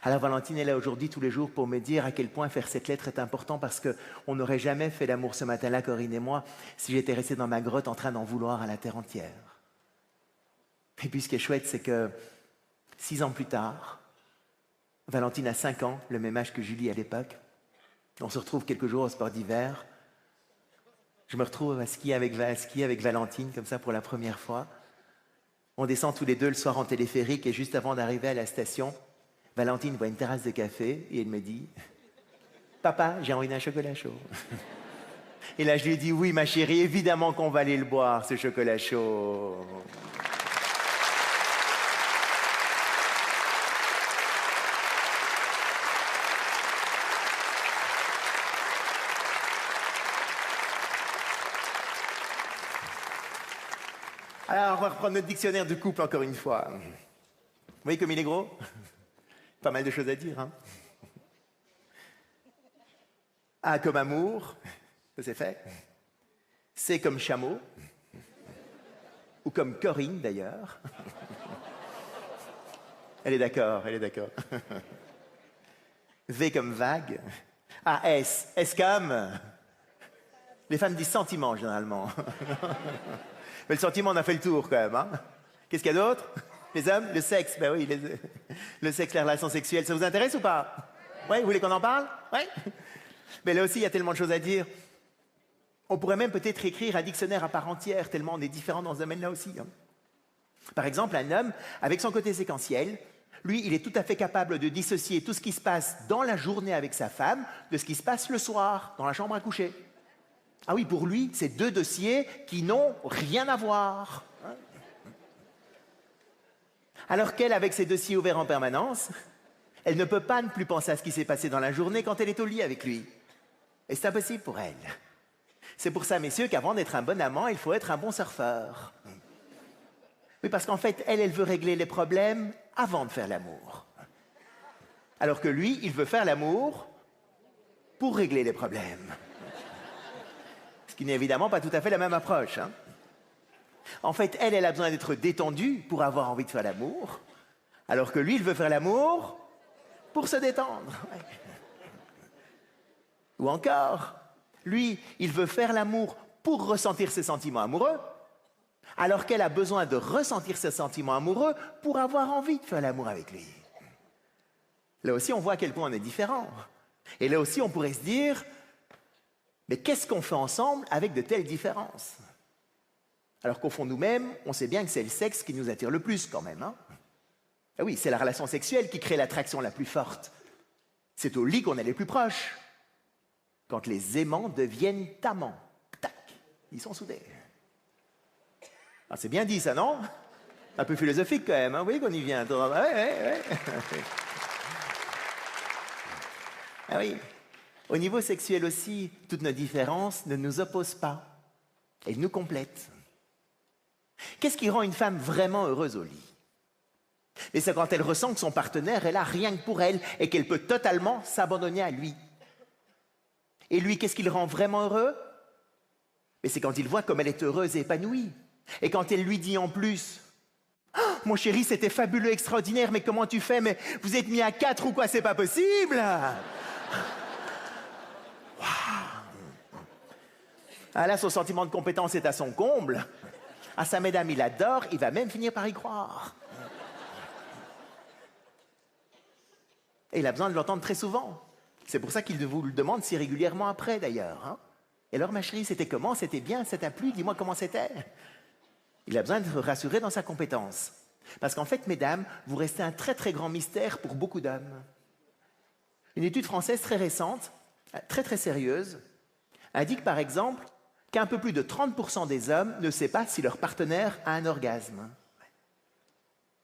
Alors Valentine est là aujourd'hui tous les jours pour me dire à quel point faire cette lettre est important parce qu'on n'aurait jamais fait l'amour ce matin-là, Corinne et moi, si j'étais resté dans ma grotte en train d'en vouloir à la terre entière. Et puis ce qui est chouette, c'est que 6 ans plus tard, Valentine a 5 ans, le même âge que Julie à l'époque. On se retrouve quelques jours au sport d'hiver. Je me retrouve à skier avec Valentine, comme ça pour la première fois. On descend tous les deux le soir en téléphérique et juste avant d'arriver à la station, Valentine voit une terrasse de café et elle me dit « Papa, j'ai envie d'un chocolat chaud. » Et là, je lui dis « Oui, ma chérie, évidemment qu'on va aller le boire, ce chocolat chaud. » Alors, on va reprendre notre dictionnaire de couple encore une fois. Vous voyez comme il est gros? Pas mal de choses à dire, hein? A comme amour, ça c'est fait. C comme chameau, ou comme Corinne d'ailleurs. Elle est d'accord, elle est d'accord. V comme vague. Ah, S comme... Les femmes disent sentiment généralement. Mais le sentiment, on a fait le tour quand même. Hein? Qu'est-ce qu'il y a d'autre? Les hommes? Le sexe? Ben oui, le sexe, les relations sexuelles. Ça vous intéresse ou pas? Oui, vous voulez qu'on en parle? Oui. Mais là aussi, il y a tellement de choses à dire. On pourrait même peut-être écrire un dictionnaire à part entière, tellement on est différents dans ce domaine-là aussi. Hein? Par exemple, un homme, avec son côté séquentiel, lui, il est tout à fait capable de dissocier tout ce qui se passe dans la journée avec sa femme de ce qui se passe le soir, dans la chambre à coucher. Ah oui, pour lui, c'est 2 dossiers qui n'ont rien à voir. Alors qu'elle, avec ses dossiers ouverts en permanence, elle ne peut pas ne plus penser à ce qui s'est passé dans la journée quand elle est au lit avec lui. Et c'est impossible pour elle. C'est pour ça, messieurs, qu'avant d'être un bon amant, il faut être un bon surfeur. Oui, parce qu'en fait, elle veut régler les problèmes avant de faire l'amour. Alors que lui, il veut faire l'amour pour régler les problèmes. Ce qui n'est évidemment pas tout à fait la même approche. Hein. En fait, elle a besoin d'être détendue pour avoir envie de faire l'amour, alors que lui, il veut faire l'amour pour se détendre. Ouais. Ou encore, lui, il veut faire l'amour pour ressentir ses sentiments amoureux, alors qu'elle a besoin de ressentir ses sentiments amoureux pour avoir envie de faire l'amour avec lui. Là aussi, on voit à quel point on est différents. Et là aussi, on pourrait se dire... Mais qu'est-ce qu'on fait ensemble avec de telles différences? Alors qu'au fond de nous-mêmes, on sait bien que c'est le sexe qui nous attire le plus quand même. Hein? Ah oui, c'est la relation sexuelle qui crée l'attraction la plus forte. C'est au lit qu'on est les plus proches. Quand les aimants deviennent amants. Tac, ils sont soudés. Ah, c'est bien dit ça, non? Un peu philosophique quand même, hein? Vous voyez qu'on y vient. Ouais. Ah oui. Au niveau sexuel aussi, toutes nos différences ne nous opposent pas. Elles nous complètent. Qu'est-ce qui rend une femme vraiment heureuse au lit? Et c'est quand elle ressent que son partenaire est là rien que pour elle et qu'elle peut totalement s'abandonner à lui. Et lui, qu'est-ce qui le rend vraiment heureux? Mais c'est quand il voit comme elle est heureuse et épanouie. Et quand elle lui dit en plus: oh, mon chéri, c'était fabuleux, extraordinaire, mais comment tu fais? Mais vous êtes mis à 4 ou quoi? C'est pas possible! Wow. Ah là, son sentiment de compétence est à son comble. Ah, sa mesdames, il adore, il va même finir par y croire. Et il a besoin de l'entendre très souvent. C'est pour ça qu'il vous le demande si régulièrement après, d'ailleurs. Hein? Et alors, ma chérie, c'était comment? C'était bien? Ça t'a plu? Dis-moi comment c'était. Il a besoin de rassurer dans sa compétence. Parce qu'en fait, mesdames, vous restez un très très grand mystère pour beaucoup d'hommes. Une étude française très récente, très très sérieuse, indique par exemple qu'un peu plus de 30% des hommes ne sait pas si leur partenaire a un orgasme.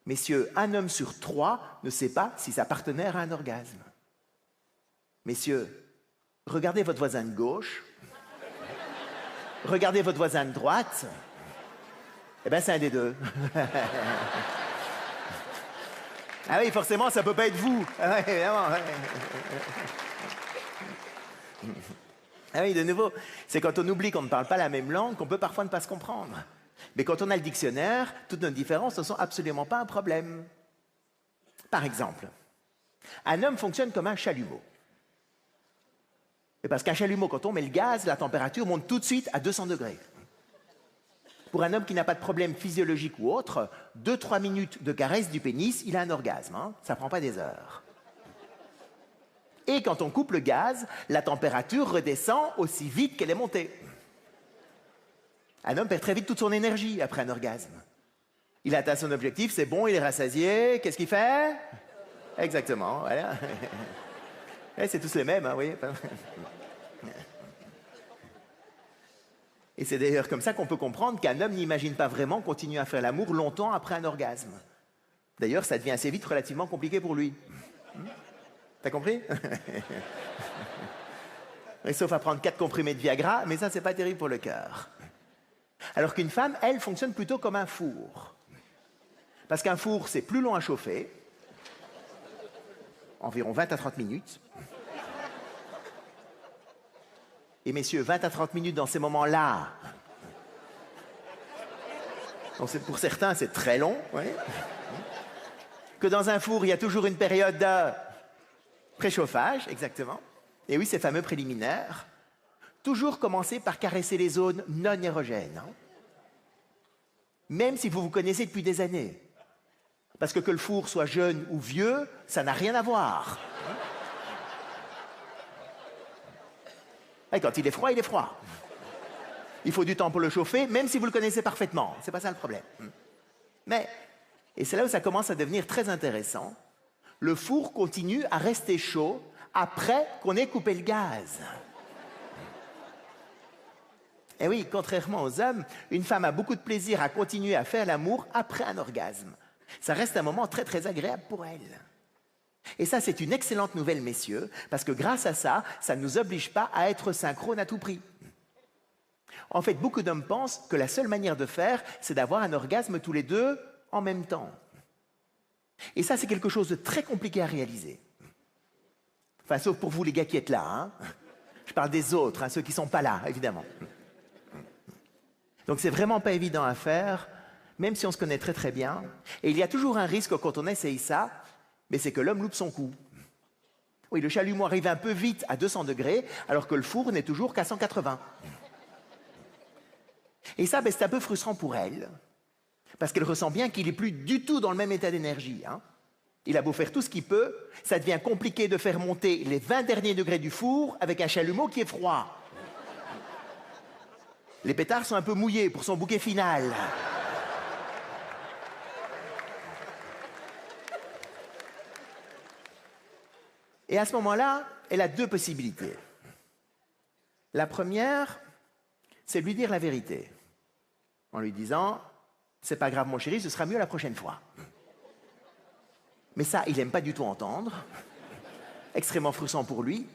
Messieurs, un homme sur 3 ne sait pas si sa partenaire a un orgasme. Messieurs, regardez votre voisin de gauche, regardez votre voisin de droite, eh bien c'est un des deux. Ah oui, forcément, ça ne peut pas être vous. Ah oui, évidemment. Ah oui, de nouveau, c'est quand on oublie qu'on ne parle pas la même langue qu'on peut parfois ne pas se comprendre. Mais quand on a le dictionnaire, toutes nos différences ne sont absolument pas un problème. Par exemple, un homme fonctionne comme un chalumeau. Et parce qu'un chalumeau, quand on met le gaz, la température monte tout de suite à 200 degrés. Pour un homme qui n'a pas de problème physiologique ou autre, 2-3 minutes de caresse du pénis, il a un orgasme. Hein, ça ne prend pas des heures. Et quand on coupe le gaz, la température redescend aussi vite qu'elle est montée. Un homme perd très vite toute son énergie après un orgasme. Il atteint son objectif, c'est bon, il est rassasié. Qu'est-ce qu'il fait? Exactement, voilà. C'est tous les mêmes, hein, oui. Et c'est d'ailleurs comme ça qu'on peut comprendre qu'un homme n'imagine pas vraiment continuer à faire l'amour longtemps après un orgasme. D'ailleurs, ça devient assez vite relativement compliqué pour lui. T'as compris? Sauf à prendre 4 comprimés de Viagra, mais ça, c'est pas terrible pour le cœur. Alors qu'une femme, elle, fonctionne plutôt comme un four. Parce qu'un four, c'est plus long à chauffer, environ 20 à 30 minutes. Et messieurs, 20 à 30 minutes dans ces moments-là, donc pour certains, c'est très long, ouais. Que dans un four, il y a toujours une période de préchauffage, exactement. Et oui, ces fameux préliminaires. Toujours commencer par caresser les zones non érogènes. Hein. Même si vous vous connaissez depuis des années. Parce que le four soit jeune ou vieux, ça n'a rien à voir. Et quand il est froid, il est froid. Il faut du temps pour le chauffer, même si vous le connaissez parfaitement. C'est pas ça le problème. Mais, et c'est là où ça commence à devenir très intéressant, le four continue à rester chaud après qu'on ait coupé le gaz. Et oui, contrairement aux hommes, une femme a beaucoup de plaisir à continuer à faire l'amour après un orgasme. Ça reste un moment très très agréable pour elle. Et ça, c'est une excellente nouvelle, messieurs, parce que grâce à ça, ça ne nous oblige pas à être synchrone à tout prix. En fait, beaucoup d'hommes pensent que la seule manière de faire, c'est d'avoir un orgasme tous les deux en même temps. Et ça, c'est quelque chose de très compliqué à réaliser. Enfin, sauf pour vous, les gars qui êtes là. Hein. Je parle des autres, hein, ceux qui ne sont pas là, évidemment. Donc, c'est vraiment pas évident à faire, même si on se connaît très très bien. Et il y a toujours un risque quand on essaye ça, mais c'est que l'homme loupe son coup. Oui, le chalumeau arrive un peu vite à 200 degrés, alors que le four n'est toujours qu'à 180. Et ça, c'est un peu frustrant pour elle, parce qu'elle ressent bien qu'il n'est plus du tout dans le même état d'énergie. Hein. Il a beau faire tout ce qu'il peut, ça devient compliqué de faire monter les 20 derniers degrés du four avec un chalumeau qui est froid. Les pétards sont un peu mouillés pour son bouquet final. Et à ce moment-là, elle a 2 possibilités. La première, c'est de lui dire la vérité. En lui disant, c'est pas grave mon chéri, ce sera mieux la prochaine fois. Mais ça, il n'aime pas du tout entendre. Extrêmement frustrant pour lui.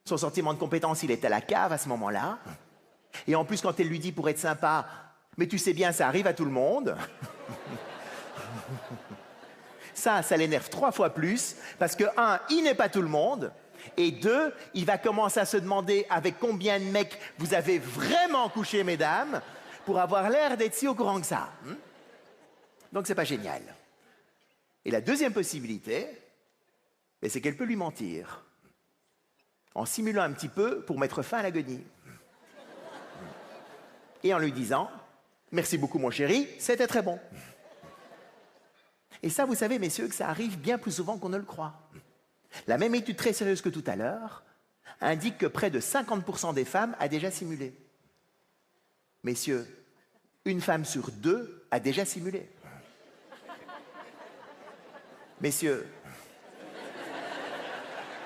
Son sentiment de compétence, il est à la cave à ce moment-là. Et en plus, quand elle lui dit pour être sympa, mais tu sais bien, ça arrive à tout le monde. Ça l'énerve 3 fois plus, parce que 1, il n'est pas tout le monde, et 2, il va commencer à se demander avec combien de mecs vous avez vraiment couché, mesdames, pour avoir l'air d'être si au courant que ça. Donc c'est pas génial. Et la deuxième possibilité, c'est qu'elle peut lui mentir, en simulant un petit peu pour mettre fin à l'agonie. Et en lui disant « Merci beaucoup mon chéri, c'était très bon ». Et ça, vous savez, messieurs, que ça arrive bien plus souvent qu'on ne le croit. La même étude très sérieuse que tout à l'heure indique que près de 50% des femmes a déjà simulé. Messieurs, une femme sur 2 a déjà simulé. Messieurs,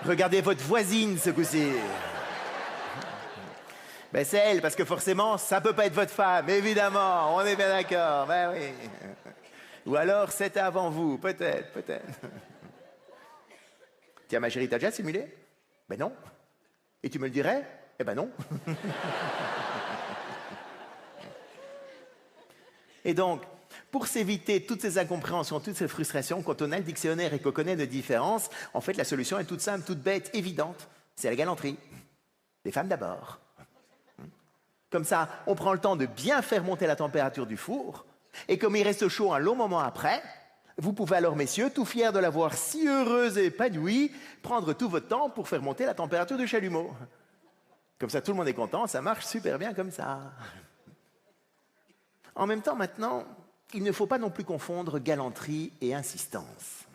regardez votre voisine ce coup-ci. Ben c'est elle, parce que forcément, ça peut pas être votre femme, évidemment, on est bien d'accord, ben oui. Ou alors, c'était avant vous, peut-être. Tiens, ma chérie, t'as déjà simulé? Ben non. Et tu me le dirais? Eh ben non. Et donc, pour s'éviter toutes ces incompréhensions, toutes ces frustrations, quand on a le dictionnaire et qu'on connaît nos différences, en fait, la solution est toute simple, toute bête, évidente. C'est la galanterie. Les femmes d'abord. Comme ça, on prend le temps de bien faire monter la température du four, et comme il reste chaud un long moment après, vous pouvez alors, messieurs, tout fiers de la voir si heureuse et épanouie, prendre tout votre temps pour faire monter la température du chalumeau. Comme ça, tout le monde est content, ça marche super bien comme ça. En même temps, maintenant, il ne faut pas non plus confondre galanterie et insistance.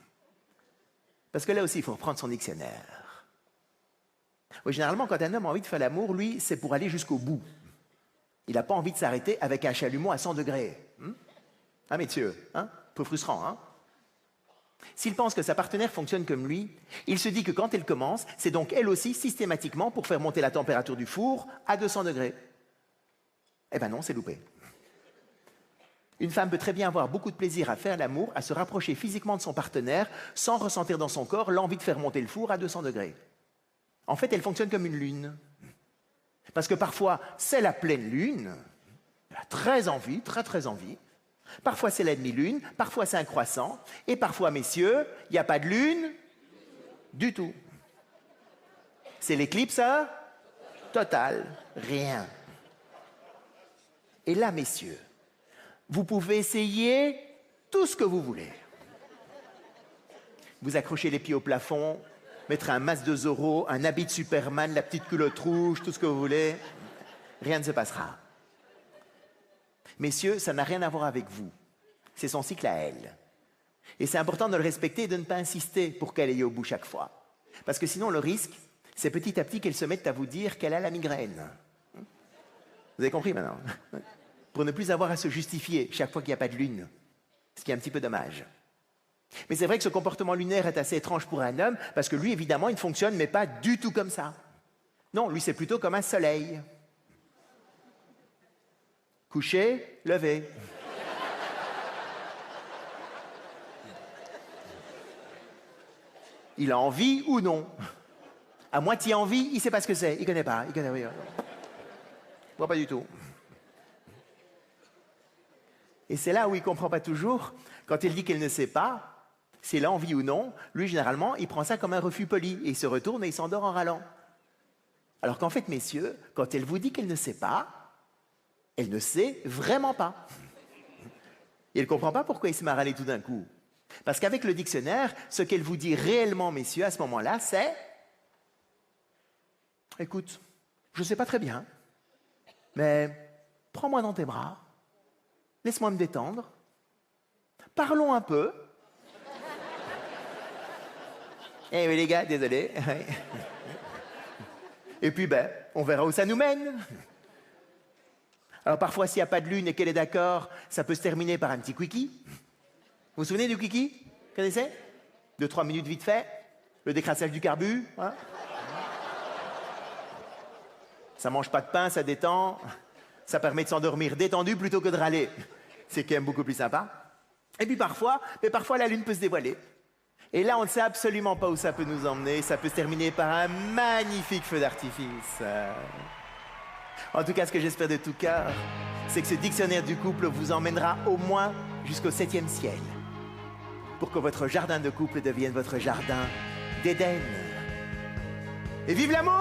Parce que là aussi, il faut reprendre son dictionnaire. Oui, généralement, quand un homme a envie de faire l'amour, lui, c'est pour aller jusqu'au bout. Il n'a pas envie de s'arrêter avec un chalumeau à 100 degrés. Ah, messieurs, peu frustrant, hein? S'il pense que sa partenaire fonctionne comme lui, il se dit que quand elle commence, c'est donc elle aussi systématiquement pour faire monter la température du four à 200 degrés. Eh ben non, c'est loupé. Une femme peut très bien avoir beaucoup de plaisir à faire l'amour, à se rapprocher physiquement de son partenaire, sans ressentir dans son corps l'envie de faire monter le four à 200 degrés. En fait, elle fonctionne comme une lune. Parce que parfois, c'est la pleine lune, elle a très envie, très envie. Parfois, c'est la demi-lune, parfois, c'est un croissant, et parfois, messieurs, il n'y a pas de lune du tout. C'est l'éclipse totale, rien. Et là, messieurs, vous pouvez essayer tout ce que vous voulez. Vous accrochez les pieds au plafond, mettre un masque de Zorro, un habit de Superman, la petite culotte rouge, tout ce que vous voulez. Rien ne se passera. Messieurs, ça n'a rien à voir avec vous. C'est son cycle à elle. Et c'est important de le respecter et de ne pas insister pour qu'elle aille au bout chaque fois. Parce que sinon, le risque, c'est petit à petit qu'elle se mette à vous dire qu'elle a la migraine. Vous avez compris maintenant? Pour ne plus avoir à se justifier chaque fois qu'il n'y a pas de lune. Ce qui est un petit peu dommage. Mais c'est vrai que ce comportement lunaire est assez étrange pour un homme, parce que lui, évidemment, il ne fonctionne, mais pas du tout comme ça. Non, lui, c'est plutôt comme un soleil. Coucher, lever. Il a envie ou non. À moitié envie, il ne sait pas ce que c'est. Il ne connaît pas. Il ne voit pas du tout. Et c'est là où il ne comprend pas toujours. Quand elle dit qu'elle ne sait pas, si elle a envie ou non, lui, généralement, il prend ça comme un refus poli. Et il se retourne et il s'endort en râlant. Alors qu'en fait, messieurs, quand elle vous dit qu'elle ne sait pas, elle ne sait vraiment pas. Et elle ne comprend pas pourquoi il se met à râler tout d'un coup. Parce qu'avec le dictionnaire, ce qu'elle vous dit réellement, messieurs, à ce moment-là, c'est « Écoute, je ne sais pas très bien, mais prends-moi dans tes bras, laisse-moi me détendre, parlons un peu. » Eh oui les gars, désolé. Et puis, on verra où ça nous mène. Alors parfois, s'il n'y a pas de lune et qu'elle est d'accord, ça peut se terminer par un petit quickie. Vous vous souvenez du quickie? Vous connaissez? 2-3 minutes vite fait, le décrassage du carbu. Hein? Ça mange pas de pain, ça détend. Ça permet de s'endormir détendu plutôt que de râler. C'est quand même beaucoup plus sympa. Et puis parfois la lune peut se dévoiler. Et là, on ne sait absolument pas où ça peut nous emmener. Ça peut se terminer par un magnifique feu d'artifice. En tout cas, ce que j'espère de tout cœur, c'est que ce dictionnaire du couple vous emmènera au moins jusqu'au 7e ciel. pour que votre jardin de couple devienne votre jardin d'Éden. Et vive l'amour!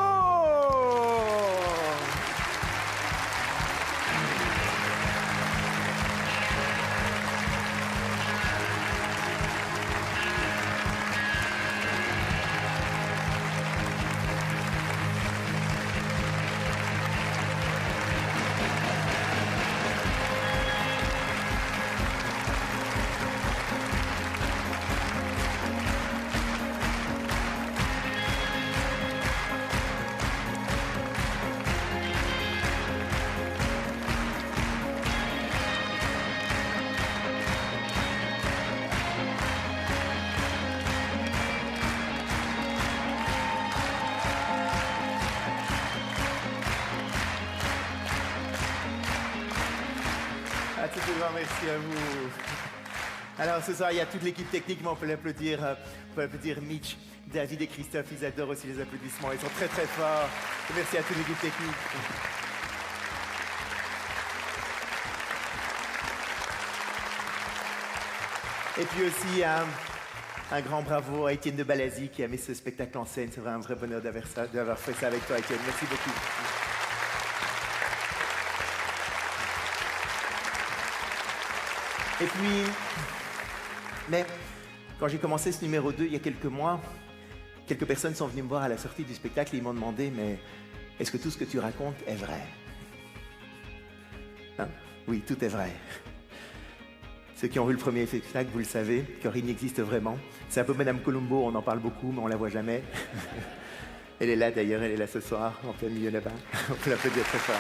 Ah, tout le monde, merci à vous. Alors ce soir, il y a toute l'équipe technique, mais on peut applaudir Mitch, David et Christophe. Ils adorent aussi les applaudissements. Ils sont très très forts. Et merci à toute l'équipe technique. Et puis aussi un grand bravo à Étienne de Balazy qui a mis ce spectacle en scène. C'est vraiment un vrai bonheur d'avoir fait ça avec toi, Étienne. Merci beaucoup. Et puis, mais quand j'ai commencé ce numéro 2 il y a quelques mois, quelques personnes sont venues me voir à la sortie du spectacle et ils m'ont demandé, mais est-ce que tout ce que tu racontes est vrai? Hein? Oui, tout est vrai. Ceux qui ont vu le premier spectacle, vous le savez, Corinne existe vraiment. C'est un peu Madame Colombo, on en parle beaucoup, mais on la voit jamais. Elle est là d'ailleurs, elle est là ce soir, en plein milieu là-bas. On peut l'applaudir très fort.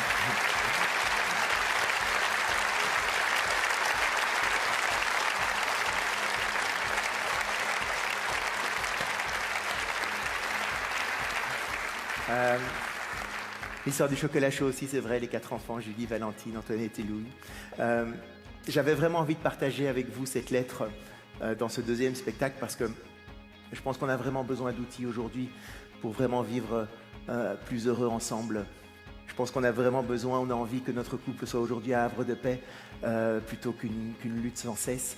L'histoire du chocolat chaud aussi, c'est vrai, les 4 enfants, Julie, Valentine, Antoinette et Louis. J'avais vraiment envie de partager avec vous cette lettre dans ce deuxième spectacle parce que je pense qu'on a vraiment besoin d'outils aujourd'hui pour vraiment vivre plus heureux ensemble. Je pense qu'on a vraiment besoin, on a envie que notre couple soit aujourd'hui un havre de paix plutôt qu'une lutte sans cesse.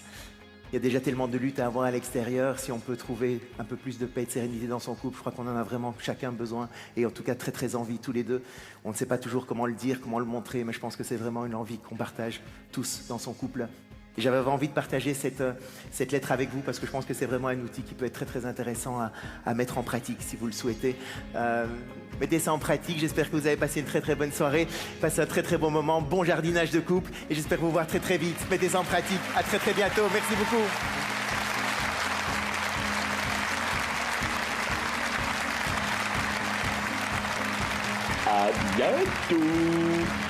Il y a déjà tellement de luttes à avoir à l'extérieur. Si on peut trouver un peu plus de paix et de sérénité dans son couple, je crois qu'on en a vraiment chacun besoin et en tout cas très très envie tous les deux. On ne sait pas toujours comment le dire, comment le montrer, mais je pense que c'est vraiment une envie qu'on partage tous dans son couple. Et j'avais envie de partager cette lettre avec vous parce que je pense que c'est vraiment un outil qui peut être très très intéressant à mettre en pratique si vous le souhaitez. Mettez ça en pratique, j'espère que vous avez passé une très très bonne soirée, passé un très très bon moment, bon jardinage de couple et j'espère vous voir très très vite. Mettez ça en pratique, à très très bientôt, merci beaucoup. À bientôt.